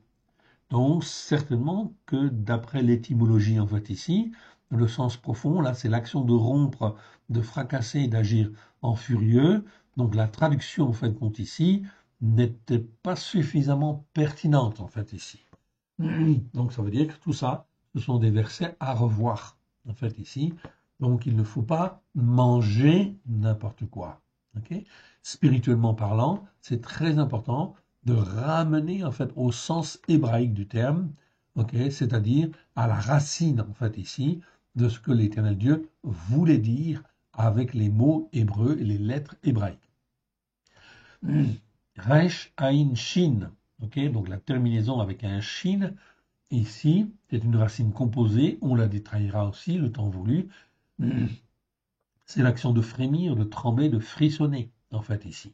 Donc certainement que d'après l'étymologie en fait ici, le sens profond, là c'est l'action de rompre, de fracasser, d'agir en furieux. Donc la traduction en fait compte ici n'était pas suffisamment pertinente en fait ici. Donc ça veut dire que tout ça, ce sont des versets à revoir en fait ici. Donc il ne faut pas manger n'importe quoi. Okay, spirituellement parlant, c'est très important de ramener en fait au sens hébraïque du terme, okay, c'est-à-dire à la racine en fait ici de ce que l'Éternel Dieu voulait dire avec les mots hébreux et les lettres hébraïques. Resh Ain Shin, okay, donc la terminaison avec un Shin. Ici, c'est une racine composée, on la détaillera aussi le temps voulu. C'est l'action de frémir, de trembler, de frissonner, en fait, ici.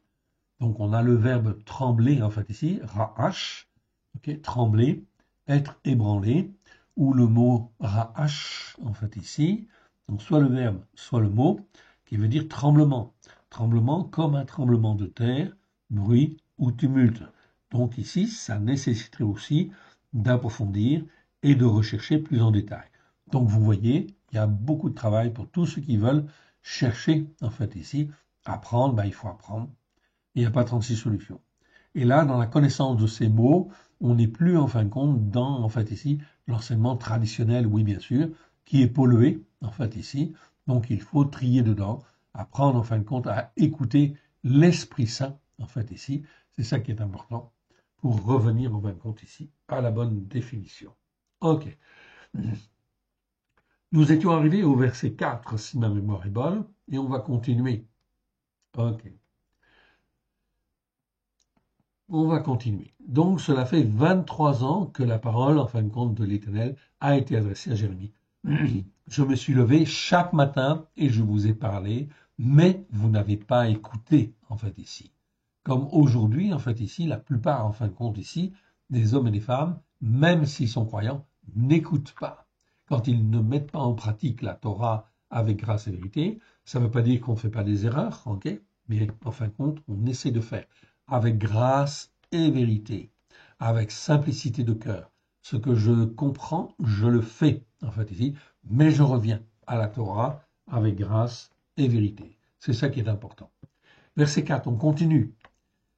Donc on a le verbe trembler, en fait, ici, ra'ash, okay, trembler, être ébranlé, ou le mot ra'ash, en fait, ici. Donc soit le verbe, soit le mot, qui veut dire tremblement. Tremblement comme un tremblement de terre, bruit ou tumulte. Donc ici, ça nécessiterait aussi d'approfondir et de rechercher plus en détail. Donc vous voyez, il y a beaucoup de travail pour tous ceux qui veulent chercher, en fait, ici. Apprendre, ben, il faut apprendre. Il n'y a pas 36 solutions. Et là, dans la connaissance de ces mots, on n'est plus, en fin de compte, dans, en fait, ici, l'enseignement traditionnel, oui, bien sûr, qui est pollué, en fait, ici. Donc, il faut trier dedans, apprendre, en fin de compte, à écouter l'Esprit Saint, en fait, ici. C'est ça qui est important pour revenir, en fin de compte, ici, à la bonne définition. OK. Nous étions arrivés au verset 4, si ma mémoire est bonne, et on va continuer. OK. On va continuer. Donc, cela fait 23 ans que la parole, en fin de compte, de l'Éternel a été adressée à Jérémie. Je me suis levé chaque matin et je vous ai parlé, mais vous n'avez pas écouté, en fait, ici. Comme aujourd'hui, en fait, ici, la plupart, en fin de compte, ici, des hommes et des femmes, même s'ils sont croyants, n'écoutent pas. Quand ils ne mettent pas en pratique la Torah avec grâce et vérité, ça ne veut pas dire qu'on ne fait pas des erreurs, ok? Mais en fin de compte, on essaie de faire avec grâce et vérité, avec simplicité de cœur. Ce que je comprends, je le fais, en fait, ici, mais je reviens à la Torah avec grâce et vérité. C'est ça qui est important. Verset 4, on continue.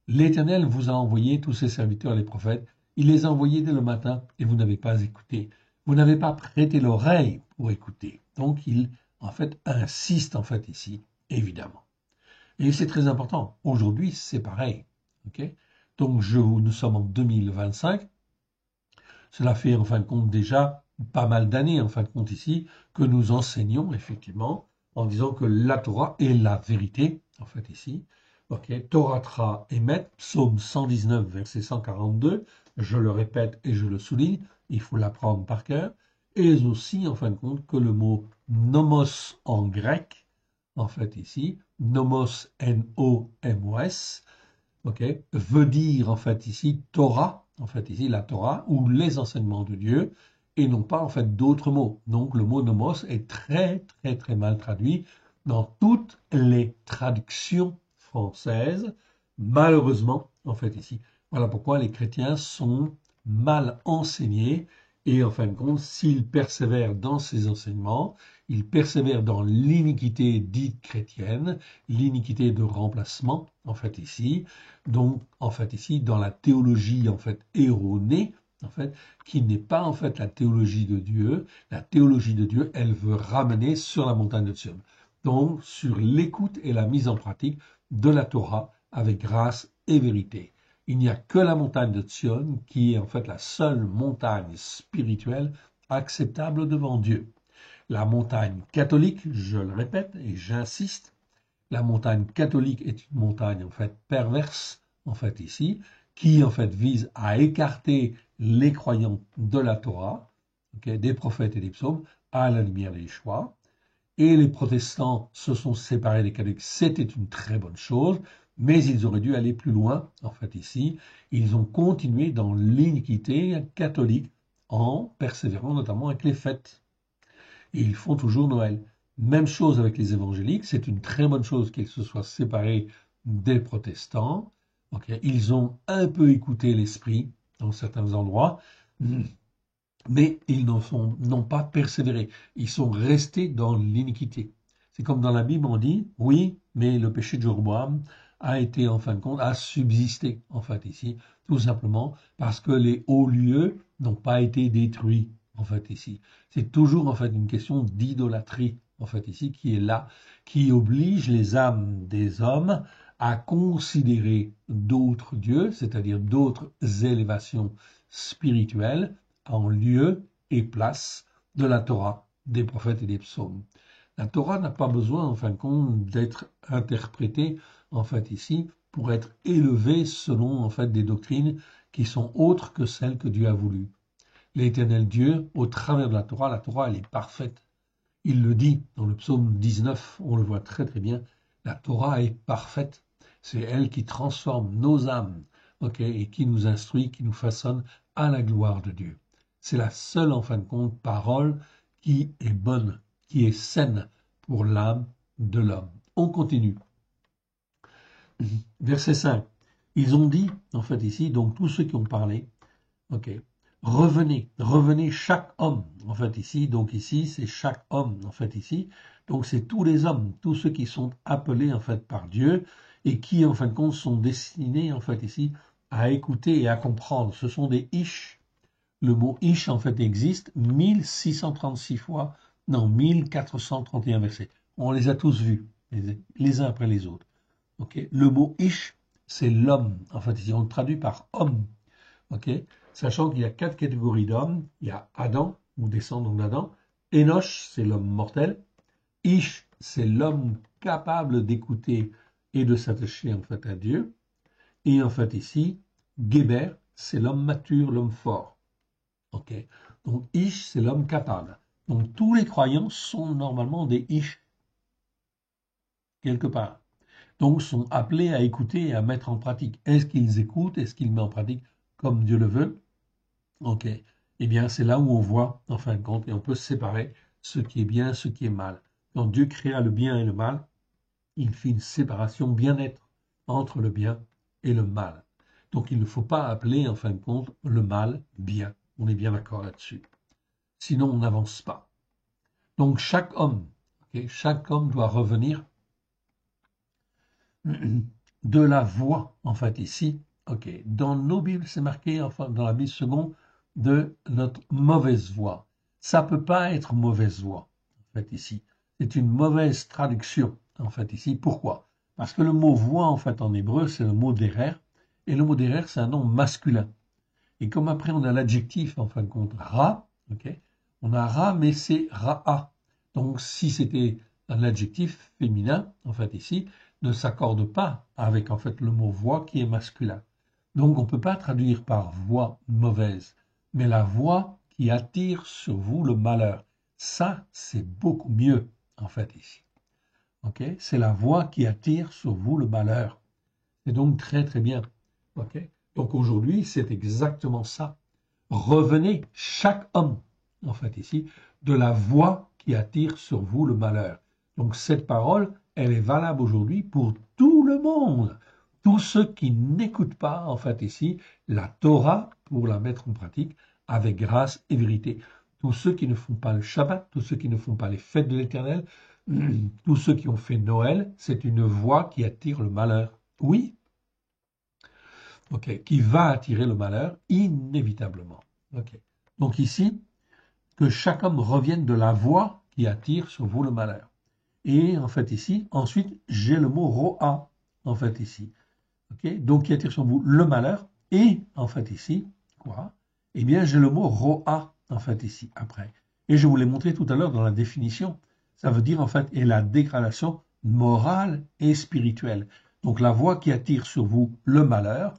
L'Éternel vous a envoyé tous ses serviteurs, les prophètes. Il les a envoyés dès le matin et vous n'avez pas écouté. Vous n'avez pas prêté l'oreille pour écouter. Donc, il, en fait, insiste, en fait, ici, évidemment. Et c'est très important. Aujourd'hui, c'est pareil. Okay, donc, nous sommes en 2025. Cela fait, en fin de compte, déjà pas mal d'années, en fin de compte, ici, que nous enseignons, effectivement, en disant que la Torah est la vérité, en fait, ici. Ok, Torah Emet, psaume 119, verset 142, je le répète et je le souligne, il faut l'apprendre par cœur, et aussi, en fin de compte, que le mot nomos en grec, en fait, ici, nomos, N-O-M-O-S, ok, veut dire, en fait, ici, Torah, en fait, ici, la Torah, ou les enseignements de Dieu, et non pas, en fait, d'autres mots. Donc, le mot nomos est très, très, très mal traduit dans toutes les traductions françaises, malheureusement, en fait, ici. Voilà pourquoi les chrétiens sont mal enseignés, et en fin de compte, s'ils persévèrent dans ces enseignements, ils persévèrent dans l'iniquité dite chrétienne, l'iniquité de remplacement, en fait, ici, donc, en fait, ici, dans la théologie, en fait, erronée, en fait, qui n'est pas, en fait, la théologie de Dieu. La théologie de Dieu, elle veut ramener sur la montagne de Sion. Donc, sur l'écoute et la mise en pratique de la Torah avec grâce et vérité. Il n'y a que la montagne de Sion qui est, en fait, la seule montagne spirituelle acceptable devant Dieu. La montagne catholique, je le répète et j'insiste, la montagne catholique est une montagne en fait perverse, en fait ici, qui en fait vise à écarter les croyants de la Torah, okay, des prophètes et des psaumes, à la lumière des choix. Et les protestants se sont séparés des catholiques, c'était une très bonne chose, mais ils auraient dû aller plus loin, en fait ici. Ils ont continué dans l'iniquité catholique en persévérant notamment avec les fêtes. Et ils font toujours Noël. Même chose avec les évangéliques, c'est une très bonne chose qu'ils se soient séparés des protestants. Okay, ils ont un peu écouté l'esprit dans certains endroits, mais ils n'ont pas persévéré. Ils sont restés dans l'iniquité. C'est comme dans la Bible, on dit, oui, mais le péché de Jéroboam a été, en fin de compte, a subsisté, en fait, ici, tout simplement parce que les hauts lieux n'ont pas été détruits, en fait, ici. C'est toujours, en fait, une question d'idolâtrie, en fait, ici, qui est là, qui oblige les âmes des hommes à considérer d'autres dieux, c'est-à-dire d'autres élévations spirituelles, en lieu et place de la Torah, des prophètes et des psaumes. La Torah n'a pas besoin, en fin de compte, d'être interprétée, en fait, ici, pour être élevée selon, en fait, des doctrines qui sont autres que celles que Dieu a voulu. L'Éternel Dieu, au travers de la Torah, elle est parfaite. Il le dit dans le psaume 19, on le voit très très bien, la Torah est parfaite. C'est elle qui transforme nos âmes, okay, et qui nous instruit, qui nous façonne à la gloire de Dieu. C'est la seule, en fin de compte, parole qui est bonne, qui est saine pour l'âme de l'homme. On continue. Verset 5. Ils ont dit, en fait ici, donc tous ceux qui ont parlé, ok, revenez, revenez chaque homme, en fait ici, donc ici c'est chaque homme, en fait ici, donc c'est tous les hommes, tous ceux qui sont appelés en fait par Dieu et qui en fin de compte sont destinés en fait ici à écouter et à comprendre. Ce sont des ish. Le mot ish en fait existe 1636 fois dans 1431 versets. On les a tous vus, les uns après les autres. Okay, le mot ish, c'est l'homme, en fait ici on le traduit par homme. Okay, sachant qu'il y a 4 catégories d'hommes. Il y a Adam, ou descendant d'Adam. Enoch, c'est l'homme mortel. Ish, c'est l'homme capable d'écouter et de s'attacher en fait à Dieu. Et en fait ici, Geber, c'est l'homme mature, l'homme fort. Okay, donc Ish, c'est l'homme capable. Donc tous les croyants sont normalement des Ish, quelque part. Donc sont appelés à écouter et à mettre en pratique. Est-ce qu'ils écoutent? Est-ce qu'ils mettent en pratique comme Dieu le veut? Ok. Eh bien, c'est là où on voit, en fin de compte, et on peut séparer ce qui est bien, ce qui est mal. Quand Dieu créa le bien et le mal, il fit une séparation bien nette entre le bien et le mal. Donc il ne faut pas appeler, en fin de compte, le mal bien. On est bien d'accord là-dessus. Sinon, on n'avance pas. Donc chaque homme, chaque homme doit revenir de la voix, en fait, ici. Dans nos Bibles, c'est marqué, enfin, dans la Bible seconde, de notre mauvaise voix. Ça peut pas être mauvaise voix, en fait, ici. C'est une mauvaise traduction, en fait, ici. Pourquoi? Parce que le mot voix, en fait, en hébreu, c'est le mot derer, et le mot derer, c'est un nom masculin. Et comme après, on a l'adjectif, en fin de compte, ra, on a ra, mais c'est ra'a. Donc, si c'était un adjectif féminin, en fait, ici, ne s'accorde pas avec, en fait, le mot voix qui est masculin. Donc, on ne peut pas traduire par voix mauvaise, mais la voix qui attire sur vous le malheur. Ça, c'est beaucoup mieux, en fait, ici. C'est la voix qui attire sur vous le malheur. C'est donc très, très bien. Donc, aujourd'hui, c'est exactement ça. Revenez, chaque homme, en fait, ici, de la voix qui attire sur vous le malheur. Donc, cette parole, elle est valable aujourd'hui pour tout le monde. Tous ceux qui n'écoutent pas, en fait, ici, la Torah pour la mettre en pratique avec grâce et vérité. Tous ceux qui ne font pas le Shabbat, tous ceux qui ne font pas les fêtes de l'Éternel, tous ceux qui ont fait Noël, c'est une voix qui attire le malheur. Oui, qui va attirer le malheur inévitablement. Donc ici, que chaque homme revienne de la voix qui attire sur vous le malheur. Et en fait ici, ensuite, j'ai le mot ro'a, en fait ici. Donc qui attire sur vous le malheur. Et en fait ici, quoi? Eh bien, j'ai le mot ro'a, en fait ici, après. Et je vous l'ai montré tout à l'heure dans la définition. Ça veut dire en fait, et la dégradation morale et spirituelle. Donc la voix qui attire sur vous le malheur,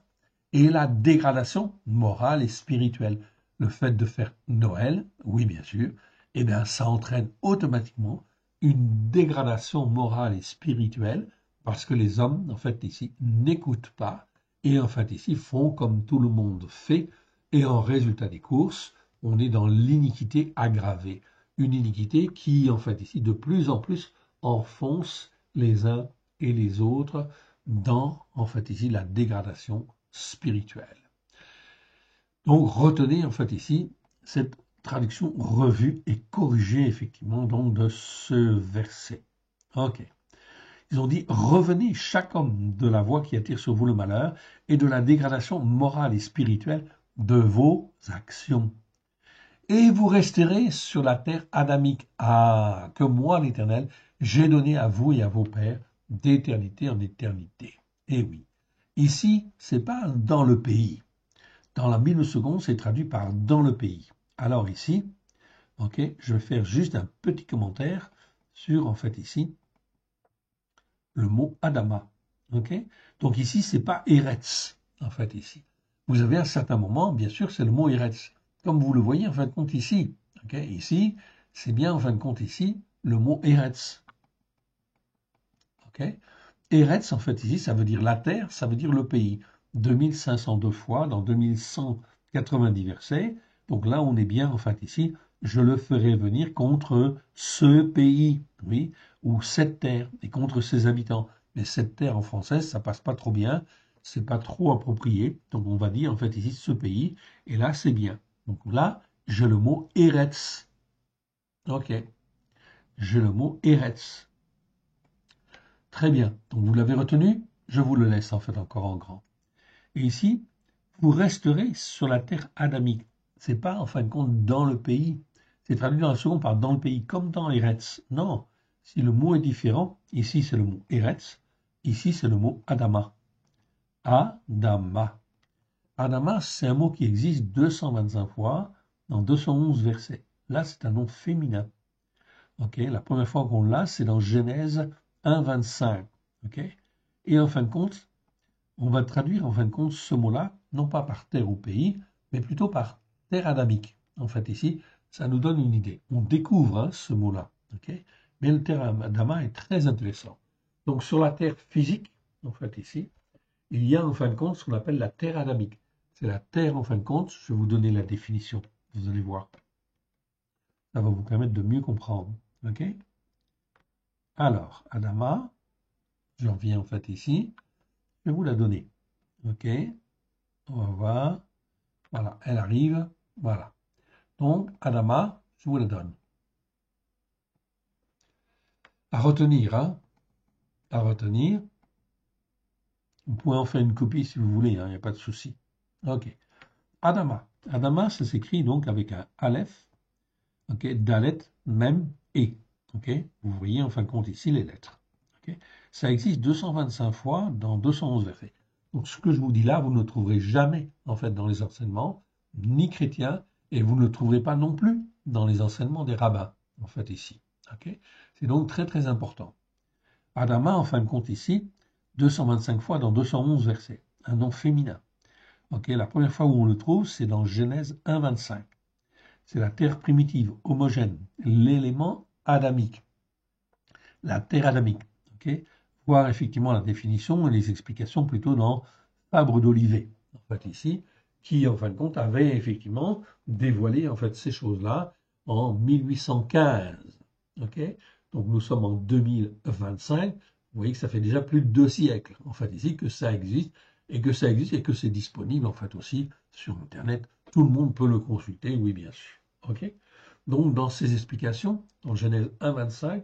et la dégradation morale et spirituelle. Le fait de faire Noël, oui bien sûr, eh bien ça entraîne automatiquement une dégradation morale et spirituelle parce que les hommes, en fait, ici, n'écoutent pas et en fait ici font comme tout le monde fait et en résultat des courses, on est dans l'iniquité aggravée. Une iniquité qui, en fait, ici, de plus en plus enfonce les uns et les autres dans, en fait, ici, la dégradation spirituelle. Donc, retenez, en fait, ici, cette traduction revue et corrigée, effectivement, donc, de ce verset. Ils ont dit, revenez chaque homme de la voix qui attire sur vous le malheur et de la dégradation morale et spirituelle de vos actions. Et vous resterez sur la terre adamique, que moi, l'Éternel, j'ai donné à vous et à vos pères d'éternité en éternité. Eh oui. Ici, c'est pas dans le pays. Dans la Bible seconde, c'est traduit par dans le pays. Alors ici, je vais faire juste un petit commentaire sur, en fait, ici, le mot Adama. Donc ici, c'est pas Eretz, en fait, ici. Vous avez à un certain moment, bien sûr, c'est le mot Eretz. Comme vous le voyez, en fin de compte, ici. Ici, c'est bien, en fin de compte, ici, le mot Eretz. Eretz, en fait, ici, ça veut dire la terre, ça veut dire le pays. 2502 fois dans 2190 versets. Donc là, on est bien, en fait, ici, je le ferai venir contre ce pays, oui, ou cette terre, et contre ses habitants. Mais cette terre en français, ça passe pas trop bien, c'est pas trop approprié. Donc on va dire, en fait, ici, ce pays, et là, c'est bien. Donc là, j'ai le mot Eretz. J'ai le mot Eretz. Très bien. Donc vous l'avez retenu? Je vous le laisse en fait encore en grand. Et ici, vous resterez sur la terre adamique. C'est pas en fin de compte dans le pays. C'est traduit dans la seconde par dans le pays, comme dans Eretz. Non. Si le mot est différent, ici c'est le mot Eretz, ici c'est le mot Adama. Adama. Adama, c'est un mot qui existe 225 fois dans 211 versets. Là, c'est un nom féminin. La première fois qu'on l'a, c'est dans Genèse 1, 25. Et en fin de compte, on va traduire en fin de compte ce mot-là, non pas par terre ou pays, mais plutôt par terre adamique. En fait, ici, ça nous donne une idée. On découvre ce mot-là. Mais le terme Adama est très intéressant. Donc, sur la terre physique, en fait, ici, il y a en fin de compte ce qu'on appelle la terre adamique. C'est la terre, en fin de compte, je vais vous donner la définition. Vous allez voir. Ça va vous permettre de mieux comprendre. Alors, Adama, je reviens en fait ici, je vais vous la donner. On va voir. Voilà, elle arrive. Voilà. Donc, Adama, je vous la donne. À retenir, hein. À retenir. Vous pouvez en faire une copie si vous voulez, hein, il n'y a pas de souci. Ok. Adama. Adama, ça s'écrit donc avec un Aleph, ok, Dalet, Mem, et. Ok. Vous voyez en fin de compte ici les lettres. Ok. Ça existe 225 fois dans 211 versets. Donc ce que je vous dis là, vous ne le trouverez jamais en fait dans les enseignements, ni chrétiens, et vous ne le trouverez pas non plus dans les enseignements des rabbins, en fait ici. Ok. C'est donc très très important. Adama, en fin de compte ici, 225 fois dans 211 versets, un nom féminin. Ok, la première fois où on le trouve, c'est dans Genèse 1, 25. C'est la terre primitive, homogène, l'élément adamique, la terre adamique. Ok, voir effectivement la définition et les explications plutôt dans Fabre d'Olivet, en fait ici, qui en fin de compte avait effectivement dévoilé en fait ces choses-là en 1815. Ok, donc nous sommes en 2025. Vous voyez que ça fait déjà plus de 2 siècles en fait ici que ça existe et que ça existe et que c'est disponible en fait aussi sur Internet. Tout le monde peut le consulter, oui bien sûr. Ok, donc dans ces explications, en Genèse 1, 25,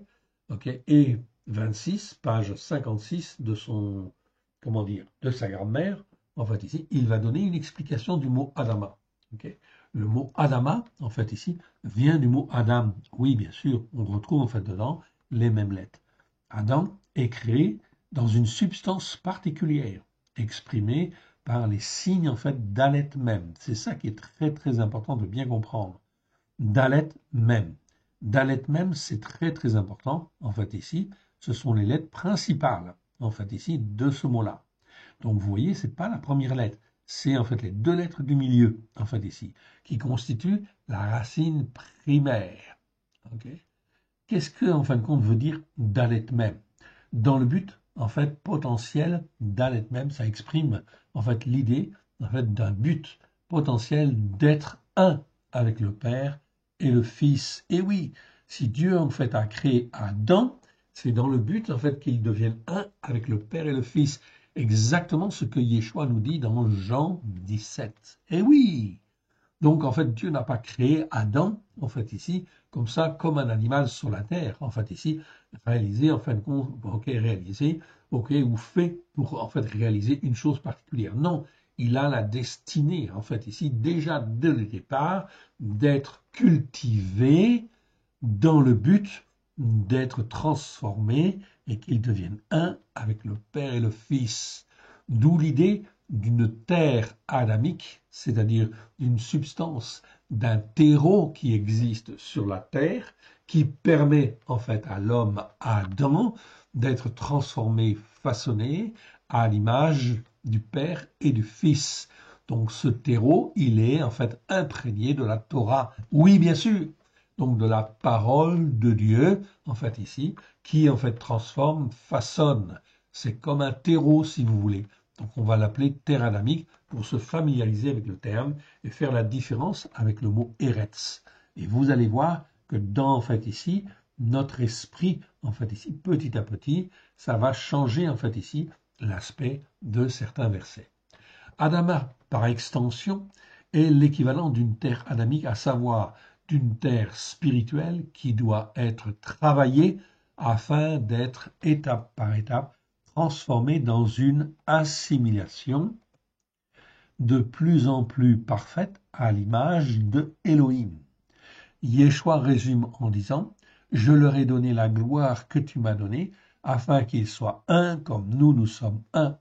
ok, et 26, page 56 de son, comment dire, de sa grammaire, en fait ici, il va donner une explication du mot Adama. Ok. Le mot Adama, en fait ici, vient du mot Adam. Oui, bien sûr, on retrouve en fait dedans les mêmes lettres. Adam est créé dans une substance particulière, exprimée par les signes en fait d'Alet même. C'est ça qui est très très important de bien comprendre. Dalet même. Dalet même, c'est très très important. En fait, ici, ce sont les lettres principales, en fait, ici, de ce mot-là. Donc, vous voyez, c'est pas la première lettre. C'est en fait les 2 lettres du milieu, en fait, ici, qui constituent la racine primaire. Ok. Qu'est-ce que, en fin de compte, veut dire Dalet même? Dans le but, en fait, potentiel, Dalet même, ça exprime, en fait, l'idée, en fait, d'un but potentiel d'être un avec le Père et le Fils. Et oui, si Dieu, en fait, a créé Adam, c'est dans le but, en fait, qu'il devienne un avec le Père et le Fils. Exactement ce que Yeshua nous dit dans Jean 17. Et oui! Donc, en fait, Dieu n'a pas créé Adam, en fait, ici, comme ça, comme un animal sur la terre, en fait, ici, réalisé, en fin de compte, ok, réalisé, ok, ou fait pour, en fait, réaliser une chose particulière. Non, il a la destinée, en fait, ici, déjà dès le départ, d'être cultivé dans le but d'être transformé et qu'il devienne un avec le Père et le Fils. D'où l'idée d'une terre adamique, c'est-à-dire d'une substance, d'un terreau qui existe sur la terre, qui permet en fait à l'homme Adam d'être transformé, façonné à l'image du Père et du Fils. Donc ce terreau, il est en fait imprégné de la Torah. Oui, bien sûr, donc de la parole de Dieu, en fait ici, qui en fait transforme, façonne. C'est comme un terreau, si vous voulez. Donc on va l'appeler terre adamique pour se familiariser avec le terme et faire la différence avec le mot Eretz. Et vous allez voir que dans, en fait ici, notre esprit, en fait ici, petit à petit, ça va changer, en fait ici, l'aspect de certains versets. Adama, par extension, est l'équivalent d'une terre adamique, à savoir d'une terre spirituelle qui doit être travaillée afin d'être étape par étape transformée dans une assimilation de plus en plus parfaite à l'image de Elohim. Yeshua résume en disant: Je leur ai donné la gloire que tu m'as donnée, afin qu'ils soient un comme nous sommes un.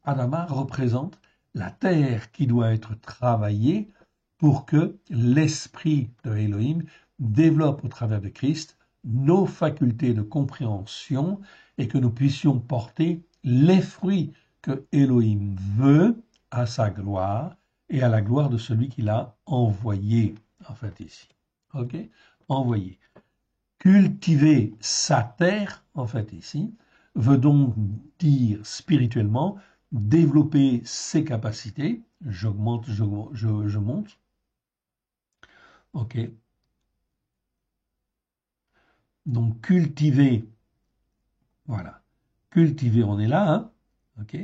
Adama représente la terre qui doit être travaillée pour que l'esprit de Elohim développe au travers de Christ nos facultés de compréhension et que nous puissions porter les fruits que Elohim veut à sa gloire et à la gloire de celui qu'il a envoyé, en fait, ici. Ok? Envoyé. Cultiver sa terre, en fait, ici, veut donc dire spirituellement développer ses capacités. J'augmente, je monte. Ok. Donc cultiver, voilà. Cultiver, on est là, hein. Ok.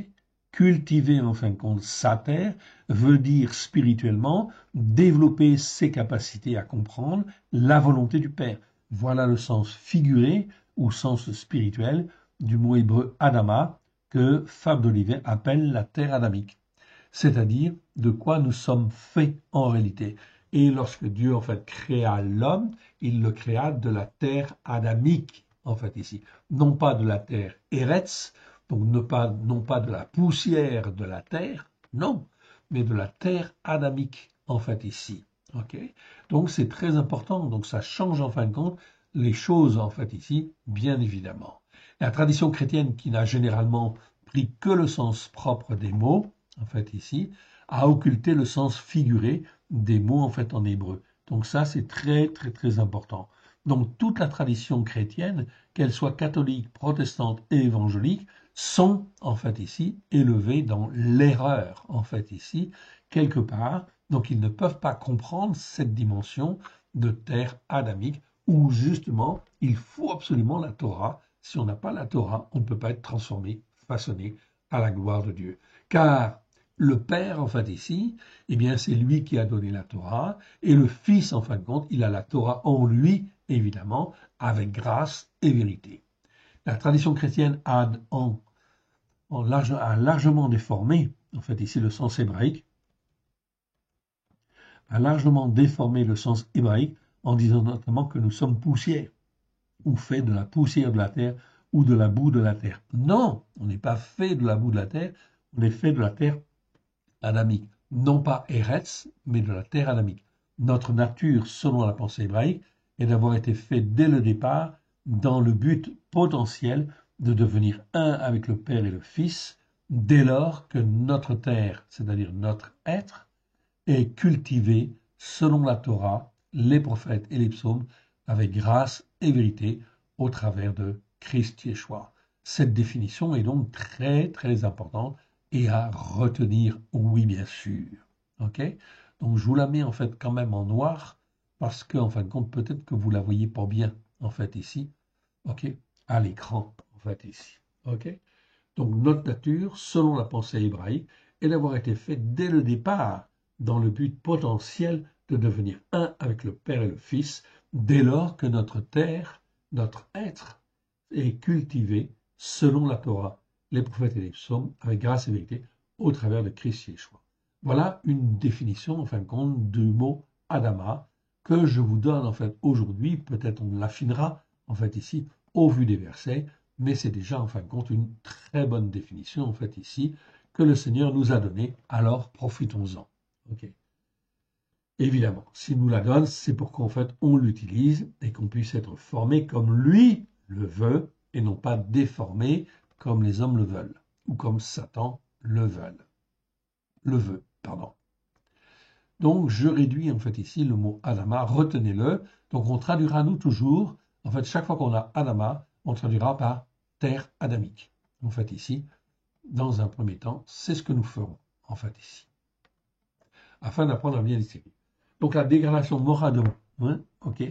Cultiver en fin de compte sa terre veut dire spirituellement développer ses capacités à comprendre la volonté du Père. Voilà le sens figuré ou sens spirituel du mot hébreu Adama que Fab d'Olivet appelle la terre adamique, c'est-à-dire de quoi nous sommes faits en réalité. Et lorsque Dieu en fait créa l'homme, il le créa de la terre adamique en fait ici, non pas de la terre Eretz, donc non pas de la poussière de la terre, non, mais de la terre adamique en fait ici. Ok, donc c'est très important, donc ça change en fin de compte les choses en fait ici, bien évidemment. La tradition chrétienne qui n'a généralement pris que le sens propre des mots, en fait ici, a occulté le sens figuré des mots en fait en hébreu. Donc ça c'est très important. Donc toute la tradition chrétienne, qu'elle soit catholique, protestante et évangélique, sont en fait ici élevées dans l'erreur en fait ici quelque part. Donc ils ne peuvent pas comprendre cette dimension de terre adamique où justement il faut absolument la Torah. Si on n'a pas la Torah, on ne peut pas être transformé, façonné à la gloire de Dieu. Car le Père, en fait, ici, eh bien, c'est lui qui a donné la Torah, et le Fils, en fin de compte, il a la Torah en lui, évidemment, avec grâce et vérité. La tradition chrétienne a largement déformé, en fait, ici, le sens hébraïque, a largement déformé le sens hébraïque en disant notamment que nous sommes poussière, ou faits de la poussière de la terre, ou de la boue de la terre. Non, on n'est pas fait de la boue de la terre, on est fait de la terre adamique, non pas Eretz, mais de la terre adamique. Notre nature, selon la pensée hébraïque, est d'avoir été fait dès le départ dans le but potentiel de devenir un avec le Père et le Fils, dès lors que notre terre, c'est-à-dire notre être, est cultivé selon la Torah, les prophètes et les psaumes, avec grâce et vérité au travers de Christ Yeshua. Cette définition est donc très importante et à retenir, oui bien sûr. Ok? Donc je vous la mets en fait quand même en noir parce que en fin de compte peut-être que vous la voyez pas bien en fait ici. Ok? À l'écran en fait ici. Ok? Donc notre nature, selon la pensée hébraïque, est d'avoir été faite dès le départ dans le but potentiel de devenir un avec le Père et le Fils, dès lors que notre terre, notre être, est cultivé selon la Torah, les prophètes et les psaumes, avec grâce et vérité, au travers de Christ Yeshua. Voilà une définition, en fin de compte, du mot Adama, que je vous donne en fait aujourd'hui. Peut-être on l'affinera en fait ici au vu des versets, mais c'est déjà en fin de compte une très bonne définition en fait ici que le Seigneur nous a donnée, alors profitons-en. Ok. Évidemment, s'il nous la donne, c'est pour qu'en fait on l'utilise et qu'on puisse être formé comme lui le veut et non pas déformé comme les hommes le veulent ou comme Satan le veut, pardon. Donc je réduis en fait ici le mot Adama, retenez-le. Donc on traduira nous toujours, en fait chaque fois qu'on a Adama, on traduira par terre adamique. En fait ici, dans un premier temps, c'est ce que nous ferons en fait ici, afin d'apprendre à bien distinguer. Donc la dégradation morale, hein, ok.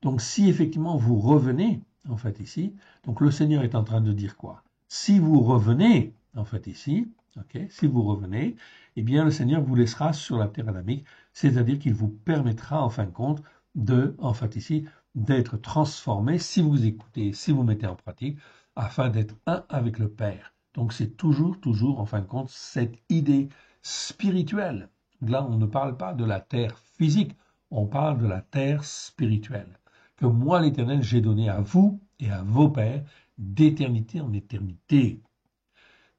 Donc si effectivement vous revenez, en fait ici, donc le Seigneur est en train de dire quoi? Si vous revenez, en fait ici, ok, si vous revenez, eh bien le Seigneur vous laissera sur la terre adamique, c'est-à-dire qu'il vous permettra en fin de compte de, en fait ici, d'être transformé si vous écoutez, si vous mettez en pratique, afin d'être un avec le Père. Donc c'est toujours, en fin de compte, cette idée spirituelle. Là, on ne parle pas de la terre physique, on parle de la terre spirituelle. Que moi, l'Éternel, j'ai donné à vous et à vos pères d'éternité en éternité.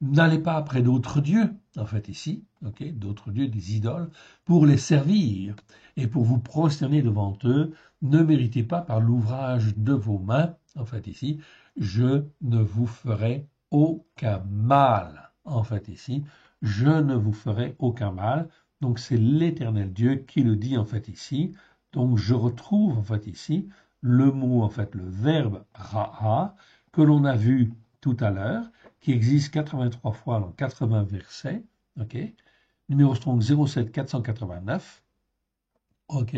N'allez pas après d'autres dieux, en fait ici, ok, d'autres dieux, des idoles, pour les servir et pour vous prosterner devant eux. Ne méritez pas par l'ouvrage de vos mains, en fait ici, je ne vous ferai aucun mal, en fait ici, je ne vous ferai aucun mal. Donc c'est l'Éternel Dieu qui le dit en fait ici. Donc je retrouve en fait ici le mot, en fait le verbe ra'a que l'on a vu tout à l'heure, qui existe 83 fois dans 80 versets, ok, numéro strong 07 489, ok,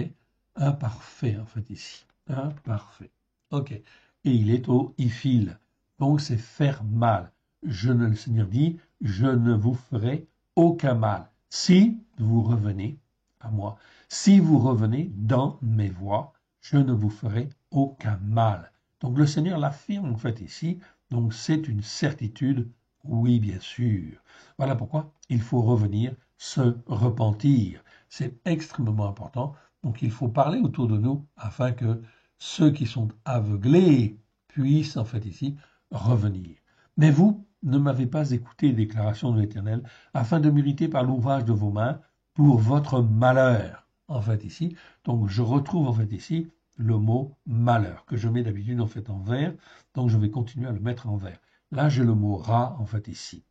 imparfait en fait ici, imparfait, ok, et il est au ifil, donc c'est faire mal. Le Seigneur dit, je ne vous ferai aucun mal. Si vous revenez à moi, si vous revenez dans mes voies, je ne vous ferai aucun mal. Donc le Seigneur l'affirme en fait ici, donc c'est une certitude, oui bien sûr. Voilà pourquoi il faut revenir, se repentir. C'est extrêmement important. Donc il faut parler autour de nous afin que ceux qui sont aveuglés puissent en fait ici revenir. Mais vous ne m'avez pas écouté, déclaration de l'Éternel, afin de mériter par l'ouvrage de vos mains pour votre malheur. En fait ici, donc je retrouve en fait ici le mot malheur que je mets d'habitude en fait en vert, donc je vais continuer à le mettre en vert. Là j'ai le mot ras en fait ici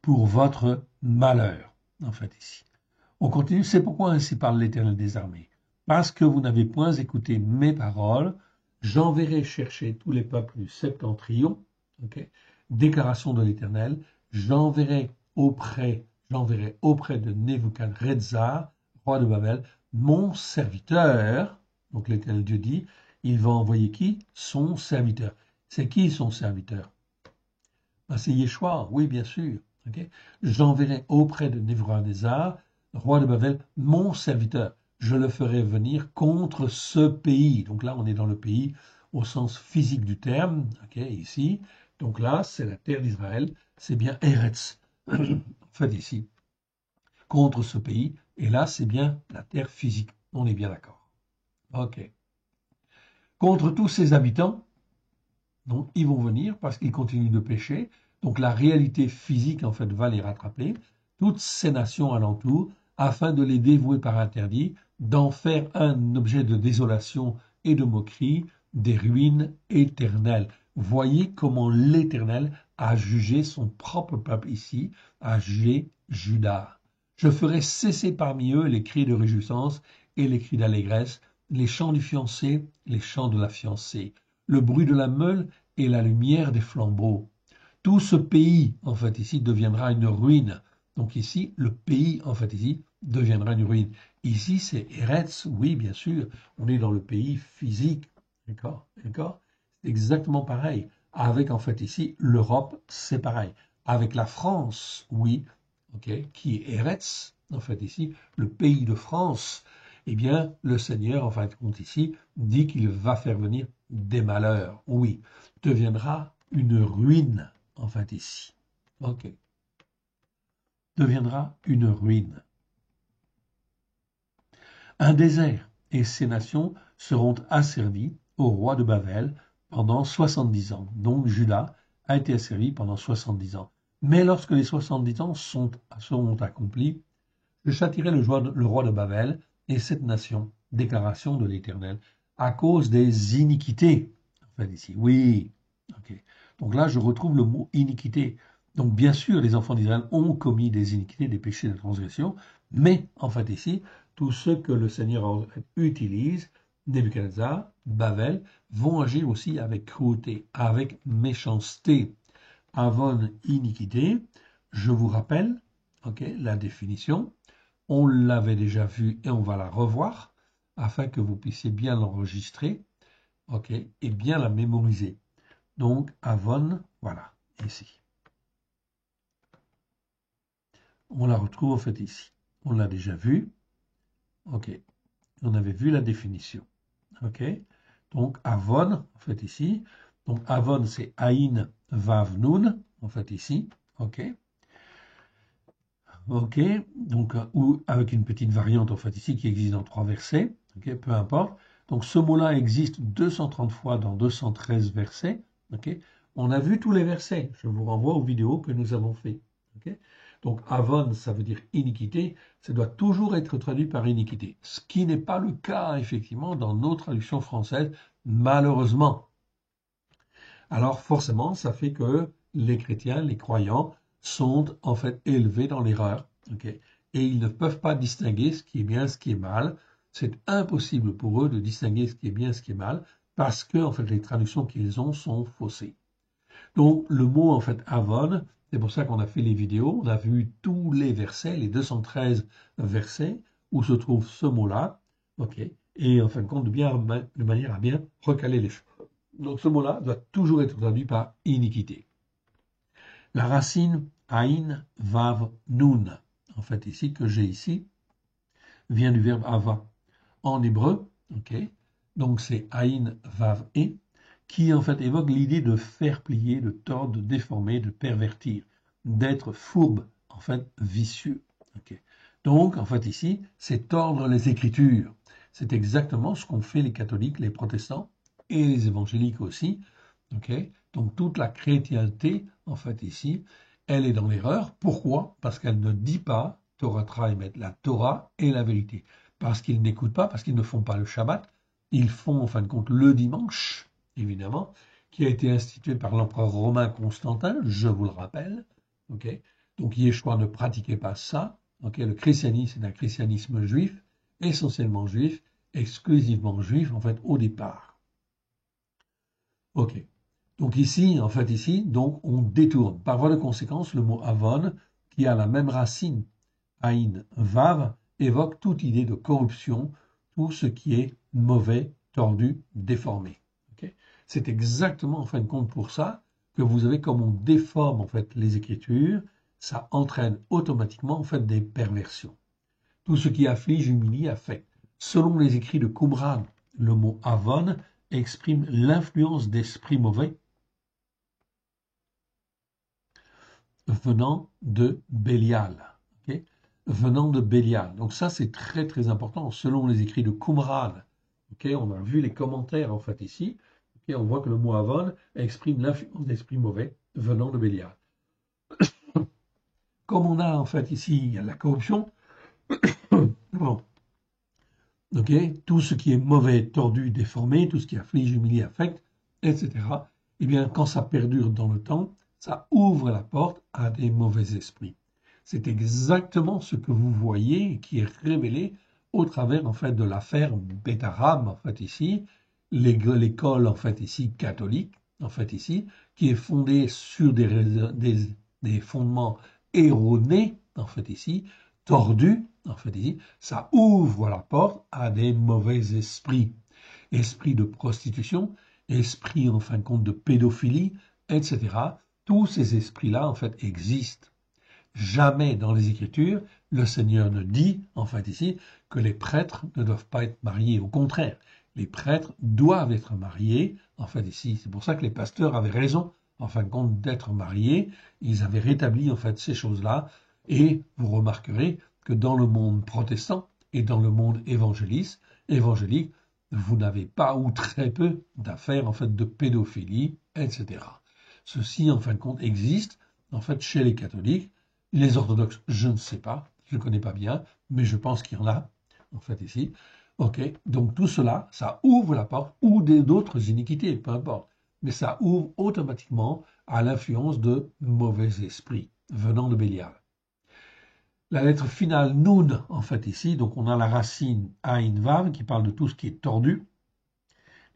pour votre malheur en fait ici. On continue, c'est pourquoi ainsi parle l'Éternel des armées. Parce que vous n'avez point écouté mes paroles, j'enverrai chercher tous les peuples du septentrion, okay, déclaration de l'Éternel, j'enverrai auprès de Nebuchadnezzar, roi de Babel, mon serviteur, donc l'Éternel Dieu dit, il va envoyer qui? Son serviteur. C'est qui son serviteur? Ben, c'est Yeshua, oui bien sûr. Okay. J'enverrai auprès de Nebuchadnezzar, roi de Babel, mon serviteur. Je le ferai venir contre ce pays. Donc là, on est dans le pays au sens physique du terme, okay, ici. Donc là, c'est la terre d'Israël, c'est bien Eretz, en fait ici, contre ce pays. Et là, c'est bien la terre physique. On est bien d'accord. Ok. Contre tous ses habitants, donc ils vont venir parce qu'ils continuent de pécher. Donc la réalité physique, en fait, va les rattraper. Toutes ces nations alentour, afin de les dévouer par interdit, d'en faire un objet de désolation et de moquerie, des ruines éternelles. Voyez comment l'Éternel a jugé son propre peuple ici, a jugé Juda. Je ferai cesser parmi eux les cris de réjouissance et les cris d'allégresse, les chants du fiancé, les chants de la fiancée, le bruit de la meule et la lumière des flambeaux. Tout ce pays, en fait, ici, deviendra une ruine. Donc ici, le pays, en fait, ici, deviendra une ruine. Ici, c'est Eretz, oui, bien sûr, on est dans le pays physique, d'accord, d'accord. C'est exactement pareil. Avec, en fait, ici, l'Europe, c'est pareil. Avec la France, oui, ok, qui est Eretz, en fait, ici, le pays de France, eh bien, le Seigneur, en fin de compte, ici, dit qu'il va faire venir des malheurs, oui, deviendra une ruine, en fait, ici. Ok. Deviendra une ruine. Un désert, et ces nations seront asservies au roi de Babel pendant 70 ans. Donc Juda a été asservi pendant 70 ans. Mais lorsque les 70 ans seront accomplis, je châtirai le roi de Babel et cette nation, déclaration de l'Éternel, à cause des iniquités. Enfin, ici, oui. Okay. Donc là, je retrouve le mot iniquité. Donc bien sûr, les enfants d'Israël ont commis des iniquités, des péchés de transgression, mais en fait ici, tous ceux que le Seigneur utilise, Nebuchadnezzar, Babel, vont agir aussi avec cruauté, avec méchanceté. Avon, iniquité, je vous rappelle, okay, la définition. On l'avait déjà vu et on va la revoir afin que vous puissiez bien l'enregistrer, ok, et bien la mémoriser. Donc, Avon, voilà, ici. On la retrouve en fait ici. On l'a déjà vu, ok. On avait vu la définition, ok. Donc, Avon, en fait ici. Donc, Avon, c'est Aïn, Vav, Nun, en fait ici, ok. Ok, donc ou avec une petite variante en fait ici qui existe dans 3 versets, ok, peu importe. Donc ce mot-là existe 230 fois dans 213 versets, ok. On a vu tous les versets, je vous renvoie aux vidéos que nous avons fait, ok. Donc avon, ça veut dire iniquité, ça doit toujours être traduit par iniquité, ce qui n'est pas le cas effectivement dans nos traductions françaises, malheureusement. Alors forcément, ça fait que les chrétiens, les croyants, sont en fait élevés dans l'erreur, okay, et ils ne peuvent pas distinguer ce qui est bien, ce qui est mal. C'est impossible pour eux de distinguer ce qui est bien, ce qui est mal, parce que en fait les traductions qu'ils ont sont faussées. Donc le mot en fait avon, c'est pour ça qu'on a fait les vidéos, on a vu tous les versets, les 213 versets où se trouve ce mot-là, ok, et en fin de compte de manière à bien recaler les choses. Donc ce mot-là doit toujours être traduit par iniquité. La racine Aïn, Vav, Nun. En fait, ici, que j'ai ici, vient du verbe ava. En hébreu, ok, donc c'est Aïn, Vav, E, qui en fait évoque l'idée de faire plier, de tordre, de déformer, de pervertir, d'être fourbe, en fait vicieux. Okay. Donc en fait ici, c'est tordre les Écritures. C'est exactement ce qu'ont fait les catholiques, les protestants et les évangéliques aussi. Okay. Donc toute la chrétienté, en fait ici, elle est dans l'erreur. Pourquoi? Parce qu'elle ne dit pas Torah Emet, la Torah est la vérité. Parce qu'ils n'écoutent pas, parce qu'ils ne font pas le Shabbat. Ils font en fin de compte le dimanche, évidemment, qui a été institué par l'empereur romain Constantin, je vous le rappelle. Okay. Donc Yeshua ne pratiquait pas ça. Okay. Le christianisme est un christianisme juif, essentiellement juif, exclusivement juif en fait au départ. Ok. Donc ici, en fait ici, donc on détourne. Par voie de conséquence, le mot avon, qui a la même racine, aïn, vav, évoque toute idée de corruption, tout ce qui est mauvais, tordu, déformé. Okay. C'est exactement en fin de compte pour ça que vous avez, comme on déforme en fait les Écritures, ça entraîne automatiquement en fait des perversions. Tout ce qui afflige, humilie, affecte. Selon les écrits de Qumran, le mot avon exprime l'influence d'esprits mauvais venant de Bélial. Okay, venant de Bélial. Donc ça, c'est très très important. Selon les écrits de Qumran, okay, on a vu les commentaires en fait ici. Okay, on voit que le mot avon exprime l'influence d'esprits mauvais venant de Bélial. Comme on a en fait ici la corruption, bon, okay, tout ce qui est mauvais, tordu, déformé, tout ce qui afflige, humilie, affecte, etc., eh bien, quand ça perdure dans le temps, ça ouvre la porte à des mauvais esprits. C'est exactement ce que vous voyez qui est révélé au travers en fait de l'affaire Beth Aram, en fait ici, l'école en fait ici catholique, en fait ici, qui est fondée sur des fondements erronés, en fait ici, tordus, en fait ici, ça ouvre la porte à des mauvais esprits, esprits de prostitution, esprits en fin de compte de pédophilie, etc. Tous ces esprits-là, en fait, existent. Jamais dans les Écritures, le Seigneur ne dit, en fait ici, que les prêtres ne doivent pas être mariés. Au contraire, les prêtres doivent être mariés, en fait ici. C'est pour ça que les pasteurs avaient raison, en fin de compte, d'être mariés. Ils avaient rétabli, en fait, ces choses-là. Et vous remarquerez que dans le monde protestant et dans le monde évangélique, vous n'avez pas ou très peu d'affaires, en fait, de pédophilie, etc. Ceci, en fin de compte, existe, en fait, chez les catholiques. Les orthodoxes, je ne sais pas, je ne connais pas bien, mais je pense qu'il y en a, en fait, ici. Ok, donc tout cela, ça ouvre la porte, ou d'autres iniquités, peu importe, mais ça ouvre automatiquement à l'influence de mauvais esprits venant de Bélial. La lettre finale Nun, en fait, ici, donc on a la racine Ain Vav qui parle de tout ce qui est tordu,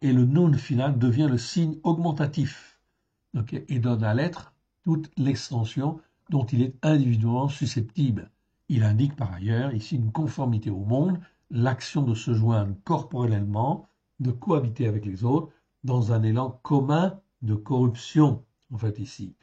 et le Nun final devient le signe augmentatif, okay, et donne à l'être toute l'extension dont il est individuellement susceptible. Il indique par ailleurs ici une conformité au monde, l'action de se joindre corporellement, de cohabiter avec les autres dans un élan commun de corruption, en fait ici.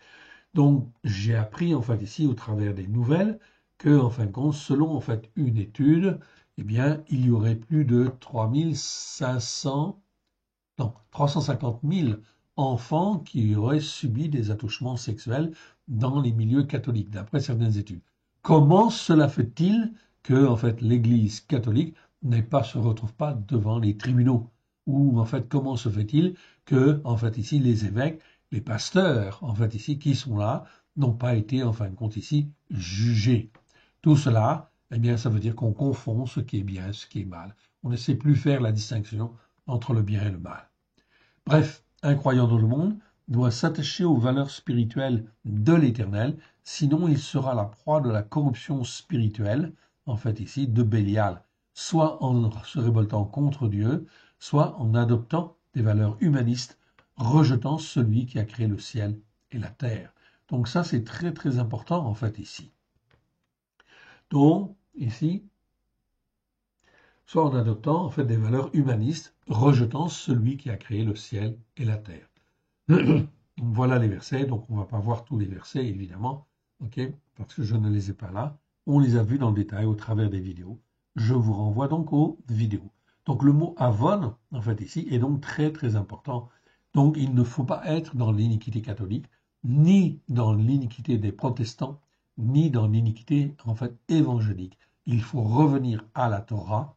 Donc j'ai appris en fait ici au travers des nouvelles que en fin de compte, selon en fait une étude, eh bien il y aurait plus de 350 000 enfants qui auraient subi des attouchements sexuels dans les milieux catholiques, d'après certaines études. Comment cela fait-il que en fait l'Église catholique se retrouve pas devant les tribunaux? Ou en fait comment se fait-il que en fait ici les évêques, les pasteurs en fait ici qui sont là n'ont pas été en fin de compte ici jugés? Tout cela, eh bien ça veut dire qu'on confond ce qui est bien et ce qui est mal. On ne sait plus faire la distinction entre le bien et le mal. Bref, un croyant dans le monde doit s'attacher aux valeurs spirituelles de l'Éternel, sinon il sera la proie de la corruption spirituelle, en fait ici, de Bélial, soit en se révoltant contre Dieu, soit en adoptant des valeurs humanistes, rejetant celui qui a créé le ciel et la terre. Donc ça, c'est très très important, en fait, ici. Donc, ici, soit en adoptant en fait des valeurs humanistes, rejetant celui qui a créé le ciel et la terre. Donc voilà les versets, donc on ne va pas voir tous les versets évidemment, ok, parce que je ne les ai pas là. On les a vus dans le détail au travers des vidéos. Je vous renvoie donc aux vidéos. Donc le mot avon, en fait ici, est donc très très important. Donc il ne faut pas être dans l'iniquité catholique, ni dans l'iniquité des protestants, ni dans l'iniquité en fait évangélique. Il faut revenir à la Torah,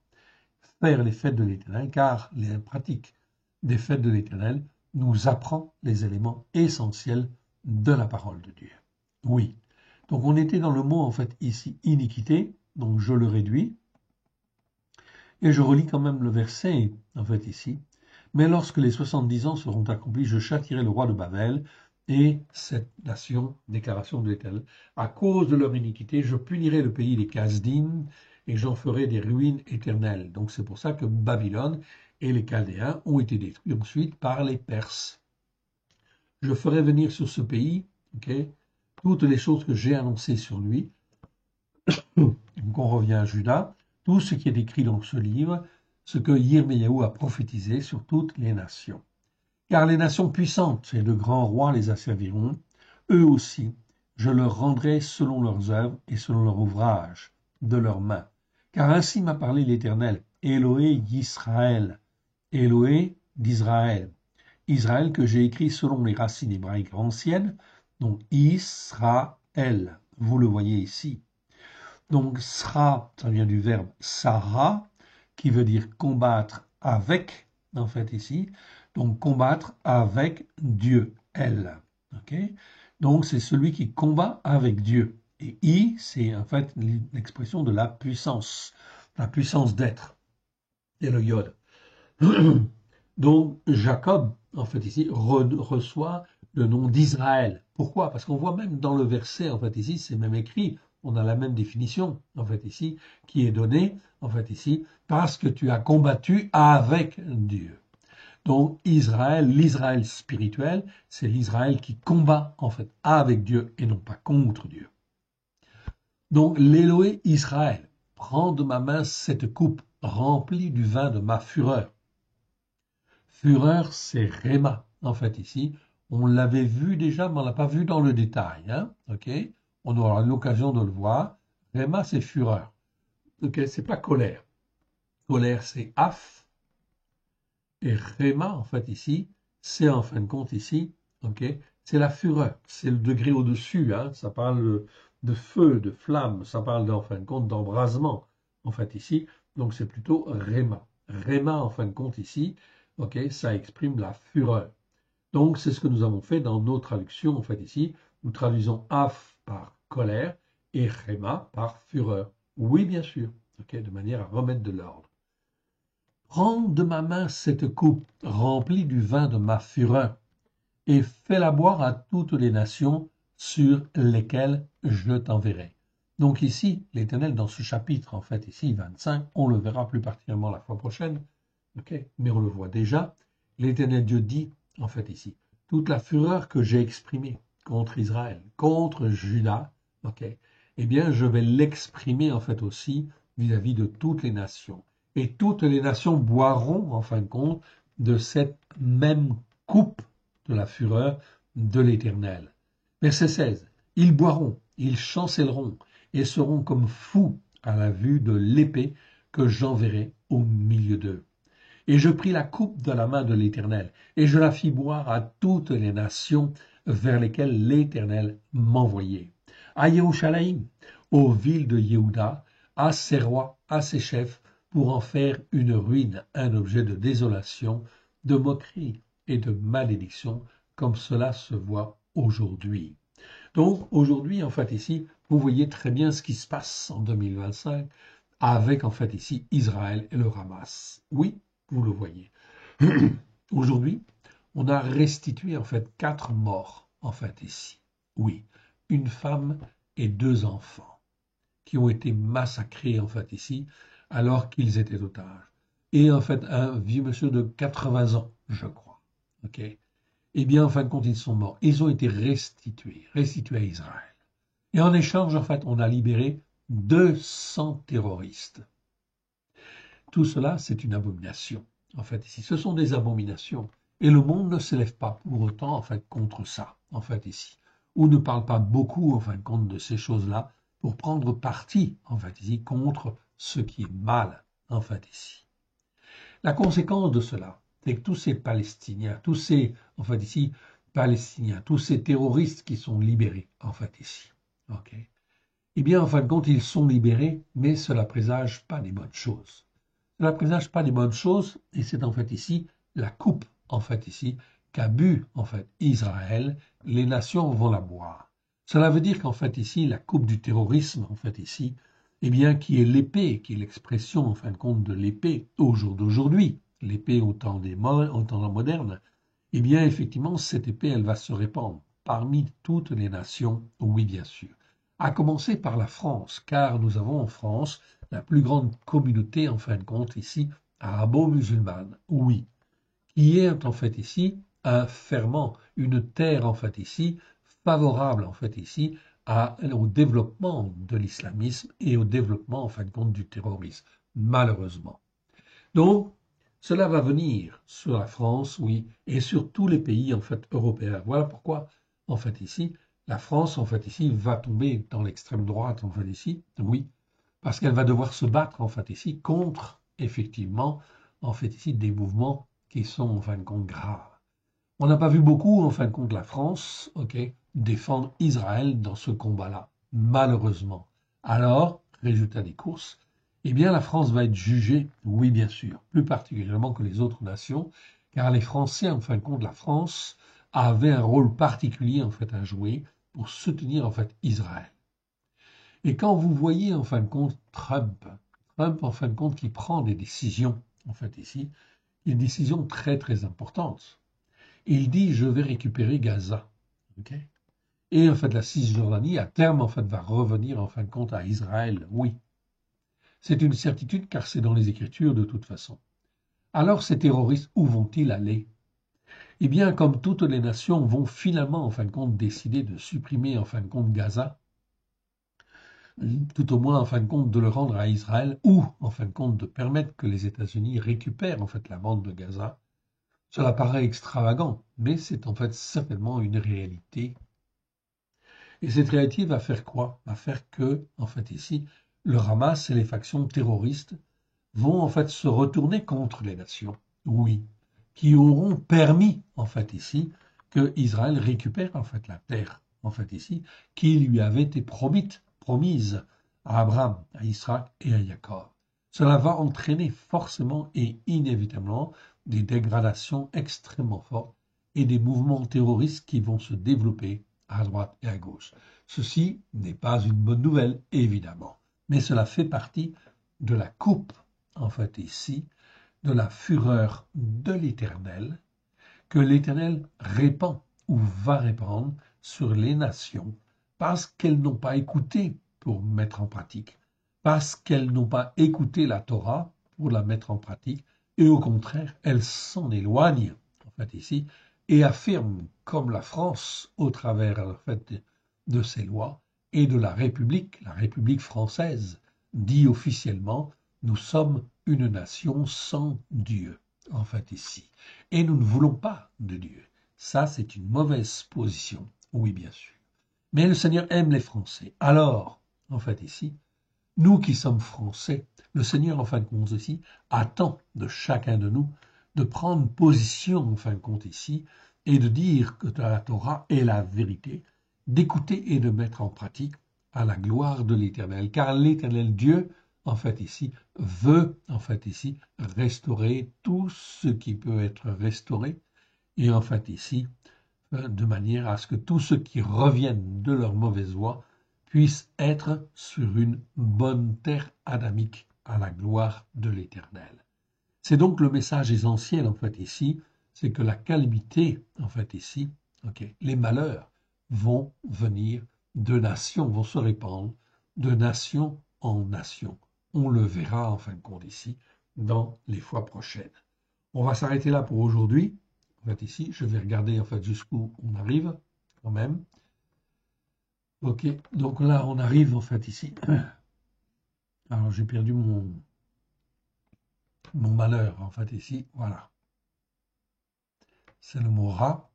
faire les fêtes de l'Éternel, car les pratiques des fêtes de l'Éternel nous apprend les éléments essentiels de la parole de Dieu. Oui. Donc on était dans le mot en fait ici iniquité, donc je le réduis et je relis quand même le verset en fait ici. Mais lorsque les 70 ans seront accomplis, je châtierai le roi de Babel et cette nation, déclaration de l'Éternel. À cause de leur iniquité, je punirai le pays des Chaldines et j'en ferai des ruines éternelles. Donc c'est pour ça que Babylone et les Chaldéens ont été détruits ensuite par les Perses. Je ferai venir sur ce pays, ok, toutes les choses que j'ai annoncées sur lui. Donc on revient à Judas, tout ce qui est écrit dans ce livre, ce que Yirmiyahu a prophétisé sur toutes les nations. Car les nations puissantes et de grands rois les asserviront, eux aussi, je leur rendrai selon leurs œuvres et selon leur ouvrage de leurs mains. Car ainsi m'a parlé l'Éternel, Élohé d'Israël, Élohé d'Israël, Israël que j'ai écrit selon les racines hébraïques anciennes, donc Israël, vous le voyez ici. Donc sra, ça vient du verbe sara, qui veut dire combattre avec, en fait ici, donc combattre avec Dieu, elle. Ok. Donc c'est celui qui combat avec Dieu. Et I, c'est en fait l'expression de la puissance d'être, et le yod. Donc Jacob, en fait ici, reçoit le nom d'Israël. Pourquoi? Parce qu'on voit même dans le verset, en fait ici, c'est même écrit, on a la même définition, en fait ici, qui est donnée, en fait ici, parce que tu as combattu avec Dieu. Donc Israël, l'Israël spirituel, c'est l'Israël qui combat, en fait, avec Dieu et non pas contre Dieu. Donc l'Élohé Israël, prends de ma main cette coupe remplie du vin de ma fureur. Fureur, c'est Réma, en fait, ici. On l'avait vu déjà, mais on ne l'a pas vu dans le détail. Hein, ok. On aura l'occasion de le voir. Réma, c'est fureur. Ok, c'est pas colère. Colère, c'est af. Et Réma, en fait, ici, c'est en fin de compte, ici, ok, c'est la fureur. C'est le degré au-dessus. Hein, ça parle de feu, de flamme. Ça parle, en fin de compte, d'embrasement, en fait, ici. Donc, c'est plutôt Réma. Réma, en fin de compte, ici, ok, ça exprime la fureur. Donc, c'est ce que nous avons fait dans nos traductions, en fait, ici. Nous traduisons af par colère et rema par fureur. Oui, bien sûr, ok, de manière à remettre de l'ordre. Prends de ma main cette coupe remplie du vin de ma fureur et fais-la boire à toutes les nations sur lesquelles je t'enverrai. Donc ici, l'Éternel, dans ce chapitre, en fait, ici, 25, on le verra plus particulièrement la fois prochaine, okay, mais on le voit déjà, l'Éternel Dieu dit, en fait ici, toute la fureur que j'ai exprimée contre Israël, contre Juda, okay, eh bien je vais l'exprimer en fait aussi vis-à-vis de toutes les nations. Et toutes les nations boiront, en fin de compte, de cette même coupe de la fureur de l'Éternel. Verset 16. Ils boiront, ils chancelleront et seront comme fous à la vue de l'épée que j'enverrai au milieu d'eux. Et je pris la coupe de la main de l'Éternel, et je la fis boire à toutes les nations vers lesquelles l'Éternel m'envoyait. À Yerushalayim, aux villes de Yehuda, à ses rois, à ses chefs, pour en faire une ruine, un objet de désolation, de moquerie et de malédiction, comme cela se voit aujourd'hui. Donc aujourd'hui, en fait, ici, vous voyez très bien ce qui se passe en 2025 avec, en fait, ici, Israël et le Hamas. Oui, vous le voyez. Aujourd'hui, on a restitué, en fait, 4 morts, en fait, ici. Oui, une femme et 2 enfants qui ont été massacrés, en fait, ici, alors qu'ils étaient otages. Et, en fait, un vieux monsieur de 80 ans, je crois. OK. Eh bien, en fin de compte, ils sont morts. Ils ont été restitués à Israël. Et en échange, en fait, on a libéré 200 terroristes. Tout cela, c'est une abomination. En fait, ici, ce sont des abominations. Et le monde ne s'élève pas pour autant, en fait, contre ça. En fait, ici. ou ne parle pas beaucoup, en fin de compte, de ces choses-là pour prendre parti, en fait, ici, contre ce qui est mal, en fait, ici. La conséquence de cela, c'est que tous ces Palestiniens, tous ces, en fait, ici, Palestiniens, tous ces terroristes qui sont libérés, en fait, ici, ok, eh bien, en fin de compte, ils sont libérés, mais cela présage pas des bonnes choses. Cela présage pas des bonnes choses, et c'est en fait ici la coupe, en fait ici, qu'a bu, en fait, Israël. Les nations vont la boire. Cela veut dire qu'en fait ici, la coupe du terrorisme, en fait ici, eh bien, qui est l'épée, qui est l'expression, en fin de compte, de l'épée au jour d'aujourd'hui, l'épée au temps moderne, eh bien, effectivement, cette épée, elle va se répandre parmi toutes les nations, oui, bien sûr. À commencer par la France, car nous avons en France la plus grande communauté, en fin de compte, ici, arabo-musulmane, oui, qui est en fait ici un ferment, une terre, en fait ici, favorable, en fait ici, au développement de l'islamisme et au développement, en fin de compte, du terrorisme, malheureusement. Donc, cela va venir sur la France, oui, et sur tous les pays, en fait, européens. Voilà pourquoi, en fait, ici, la France, en fait, ici, va tomber dans l'extrême droite, en fait, ici, oui, parce qu'elle va devoir se battre, en fait, ici, contre, effectivement, en fait, ici, des mouvements qui sont, en fin de compte, graves. On n'a pas vu beaucoup, en fin de compte, la France, ok, défendre Israël dans ce combat-là, malheureusement. Alors, résultat des courses, eh bien, la France va être jugée, oui, bien sûr, plus particulièrement que les autres nations, car les Français, en fin de compte, la France avait un rôle particulier, en fait, à jouer pour soutenir, en fait, Israël. Et quand vous voyez, en fin de compte, Trump, en fin de compte, qui prend des décisions, en fait, ici, des décisions très, très importantes. Il dit, je vais récupérer Gaza. Okay, et en fait, la Cisjordanie, à terme, en fait, va revenir, en fin de compte, à Israël. Oui. C'est une certitude, car c'est dans les Écritures, de toute façon. Alors, ces terroristes, où vont-ils aller? Eh bien, comme toutes les nations vont finalement, en fin de compte, décider de supprimer, en fin de compte, Gaza, tout au moins en fin de compte de le rendre à Israël, ou en fin de compte de permettre que les États-Unis récupèrent en fait la bande de Gaza. Cela paraît extravagant, mais c'est en fait certainement une réalité. Et cette réalité va faire quoi? Va faire que, en fait ici, le Hamas et les factions terroristes vont en fait se retourner contre les nations, oui, qui auront permis en fait ici que Israël récupère en fait la terre, en fait ici, qui lui avait été promise à Abraham, à Isaac et à Jacob. Cela va entraîner forcément et inévitablement des dégradations extrêmement fortes et des mouvements terroristes qui vont se développer à droite et à gauche. Ceci n'est pas une bonne nouvelle, évidemment, mais cela fait partie de la coupe, en fait ici, de la fureur de l'Éternel, que l'Éternel répand ou va répandre sur les nations, parce qu'elles n'ont pas écouté pour mettre en pratique, parce qu'elles n'ont pas écouté la Torah pour la mettre en pratique, et au contraire, elles s'en éloignent, en fait ici, et affirment, comme la France, au travers en fait, de ses lois, et de la République française, dit officiellement, nous sommes une nation sans Dieu, en fait ici. Et nous ne voulons pas de Dieu. Ça, c'est une mauvaise position, oui, bien sûr. Mais le Seigneur aime les Français. Alors, en fait ici, nous qui sommes Français, le Seigneur, en fin de compte ici, attend de chacun de nous de prendre position, en fin de compte ici, et de dire que la Torah est la vérité, d'écouter et de mettre en pratique à la gloire de l'Éternel. Car l'Éternel Dieu, en fait ici, veut, en fait ici, restaurer tout ce qui peut être restauré, et en fait ici, de manière à ce que tous ceux qui reviennent de leur mauvaise voie puissent être sur une bonne terre adamique à la gloire de l'Éternel. C'est donc le message essentiel en fait ici, c'est que la calamité en fait ici, les malheurs vont venir de nations, vont se répandre de nation en nation. On le verra en fin de compte ici dans les fois prochaines. On va s'arrêter là pour aujourd'hui. En fait ici, je vais regarder en fait jusqu'où on arrive quand même. Ok, donc là on arrive en fait ici. Alors j'ai perdu mon malheur en fait ici. Voilà. C'est le mot rat.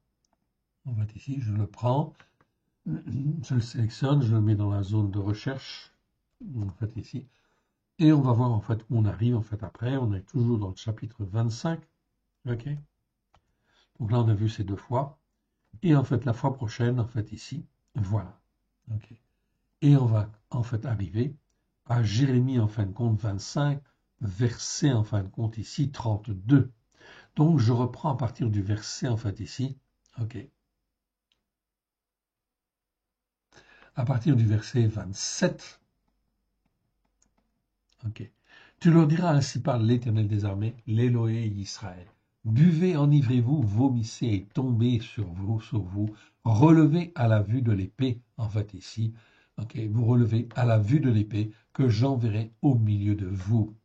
En fait ici, je le prends. Je le sélectionne, je le mets dans la zone de recherche, en fait ici, et on va voir en fait où on arrive en fait après. On est toujours dans le chapitre 25, ok. Donc là on a vu ces 2 fois, et en fait la fois prochaine en fait ici, voilà, ok. Et on va en fait arriver à Jérémie en fin de compte 25, verset en fin de compte ici 32. Donc je reprends à partir du verset en fait ici, ok. À partir du verset 27. Ok. Tu leur diras ainsi parle l'Éternel des armées, l'Éloé Israël. Buvez, enivrez-vous, vomissez et tombez sur vous, relevez à la vue de l'épée, en fait ici, ok, vous relevez à la vue de l'épée que j'enverrai au milieu de vous.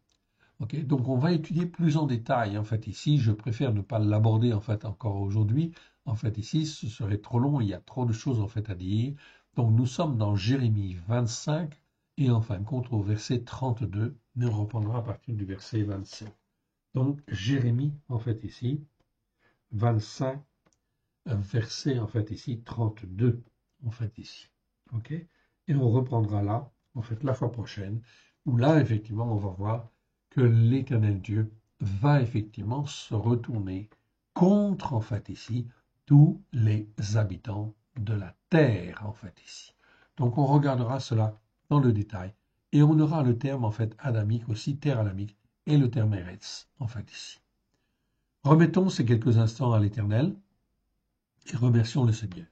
Ok, donc on va étudier plus en détail, en fait ici, je préfère ne pas l'aborder en fait encore aujourd'hui, en fait ici, ce serait trop long, il y a trop de choses en fait à dire. Donc nous sommes dans Jérémie 25, et en fin de compte, au verset 32, mais on reprendra à partir du verset 27. Donc, Jérémie, en fait, ici, 25, verset, en fait, ici, 32, en fait, ici. OK? Et on reprendra là, en fait, la fois prochaine, où là, effectivement, on va voir que l'Éternel Dieu va effectivement se retourner contre, en fait, ici, tous les habitants de la terre, en fait, ici. Donc, on regardera cela dans le détail. Et on aura le terme, en fait, adamique aussi, terre adamique, et le terme Eretz, en fait, ici. Remettons ces quelques instants à l'Éternel et remercions le Seigneur.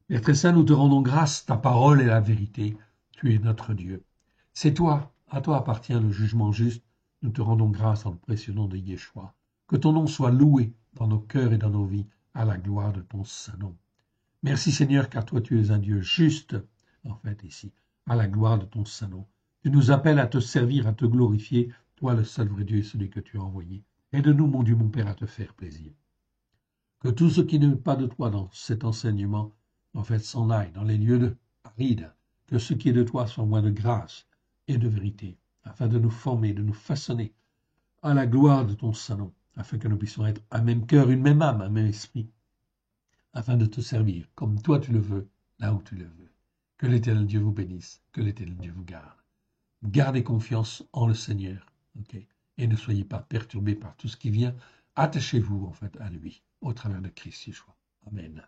Père très saint, nous te rendons grâce, ta parole est la vérité, tu es notre Dieu. C'est toi, à toi appartient le jugement juste, nous te rendons grâce dans le précieux nom de Yeshua. Que ton nom soit loué dans nos cœurs et dans nos vies, à la gloire de ton saint nom. Merci Seigneur, car toi tu es un Dieu juste, en fait ici, à la gloire de ton saint nom. Tu nous appelles à te servir, à te glorifier, toi le seul vrai Dieu et celui que tu as envoyé. Aide-nous, mon Dieu, mon Père, à te faire plaisir. Que tout ce qui n'est pas de toi dans cet enseignement, en fait, s'en aille dans les lieux arides. Que ce qui est de toi soit moins de grâce et de vérité, afin de nous former, de nous façonner à la gloire de ton saint nom, afin que nous puissions être un même cœur, une même âme, un même esprit, afin de te servir comme toi tu le veux, là où tu le veux. Que l'Éternel Dieu vous bénisse, que l'Éternel Dieu vous garde. Gardez confiance en le Seigneur, ok, et ne soyez pas perturbés par tout ce qui vient. Attachez-vous en fait à lui, au travers de Christ Yeshua. Amen.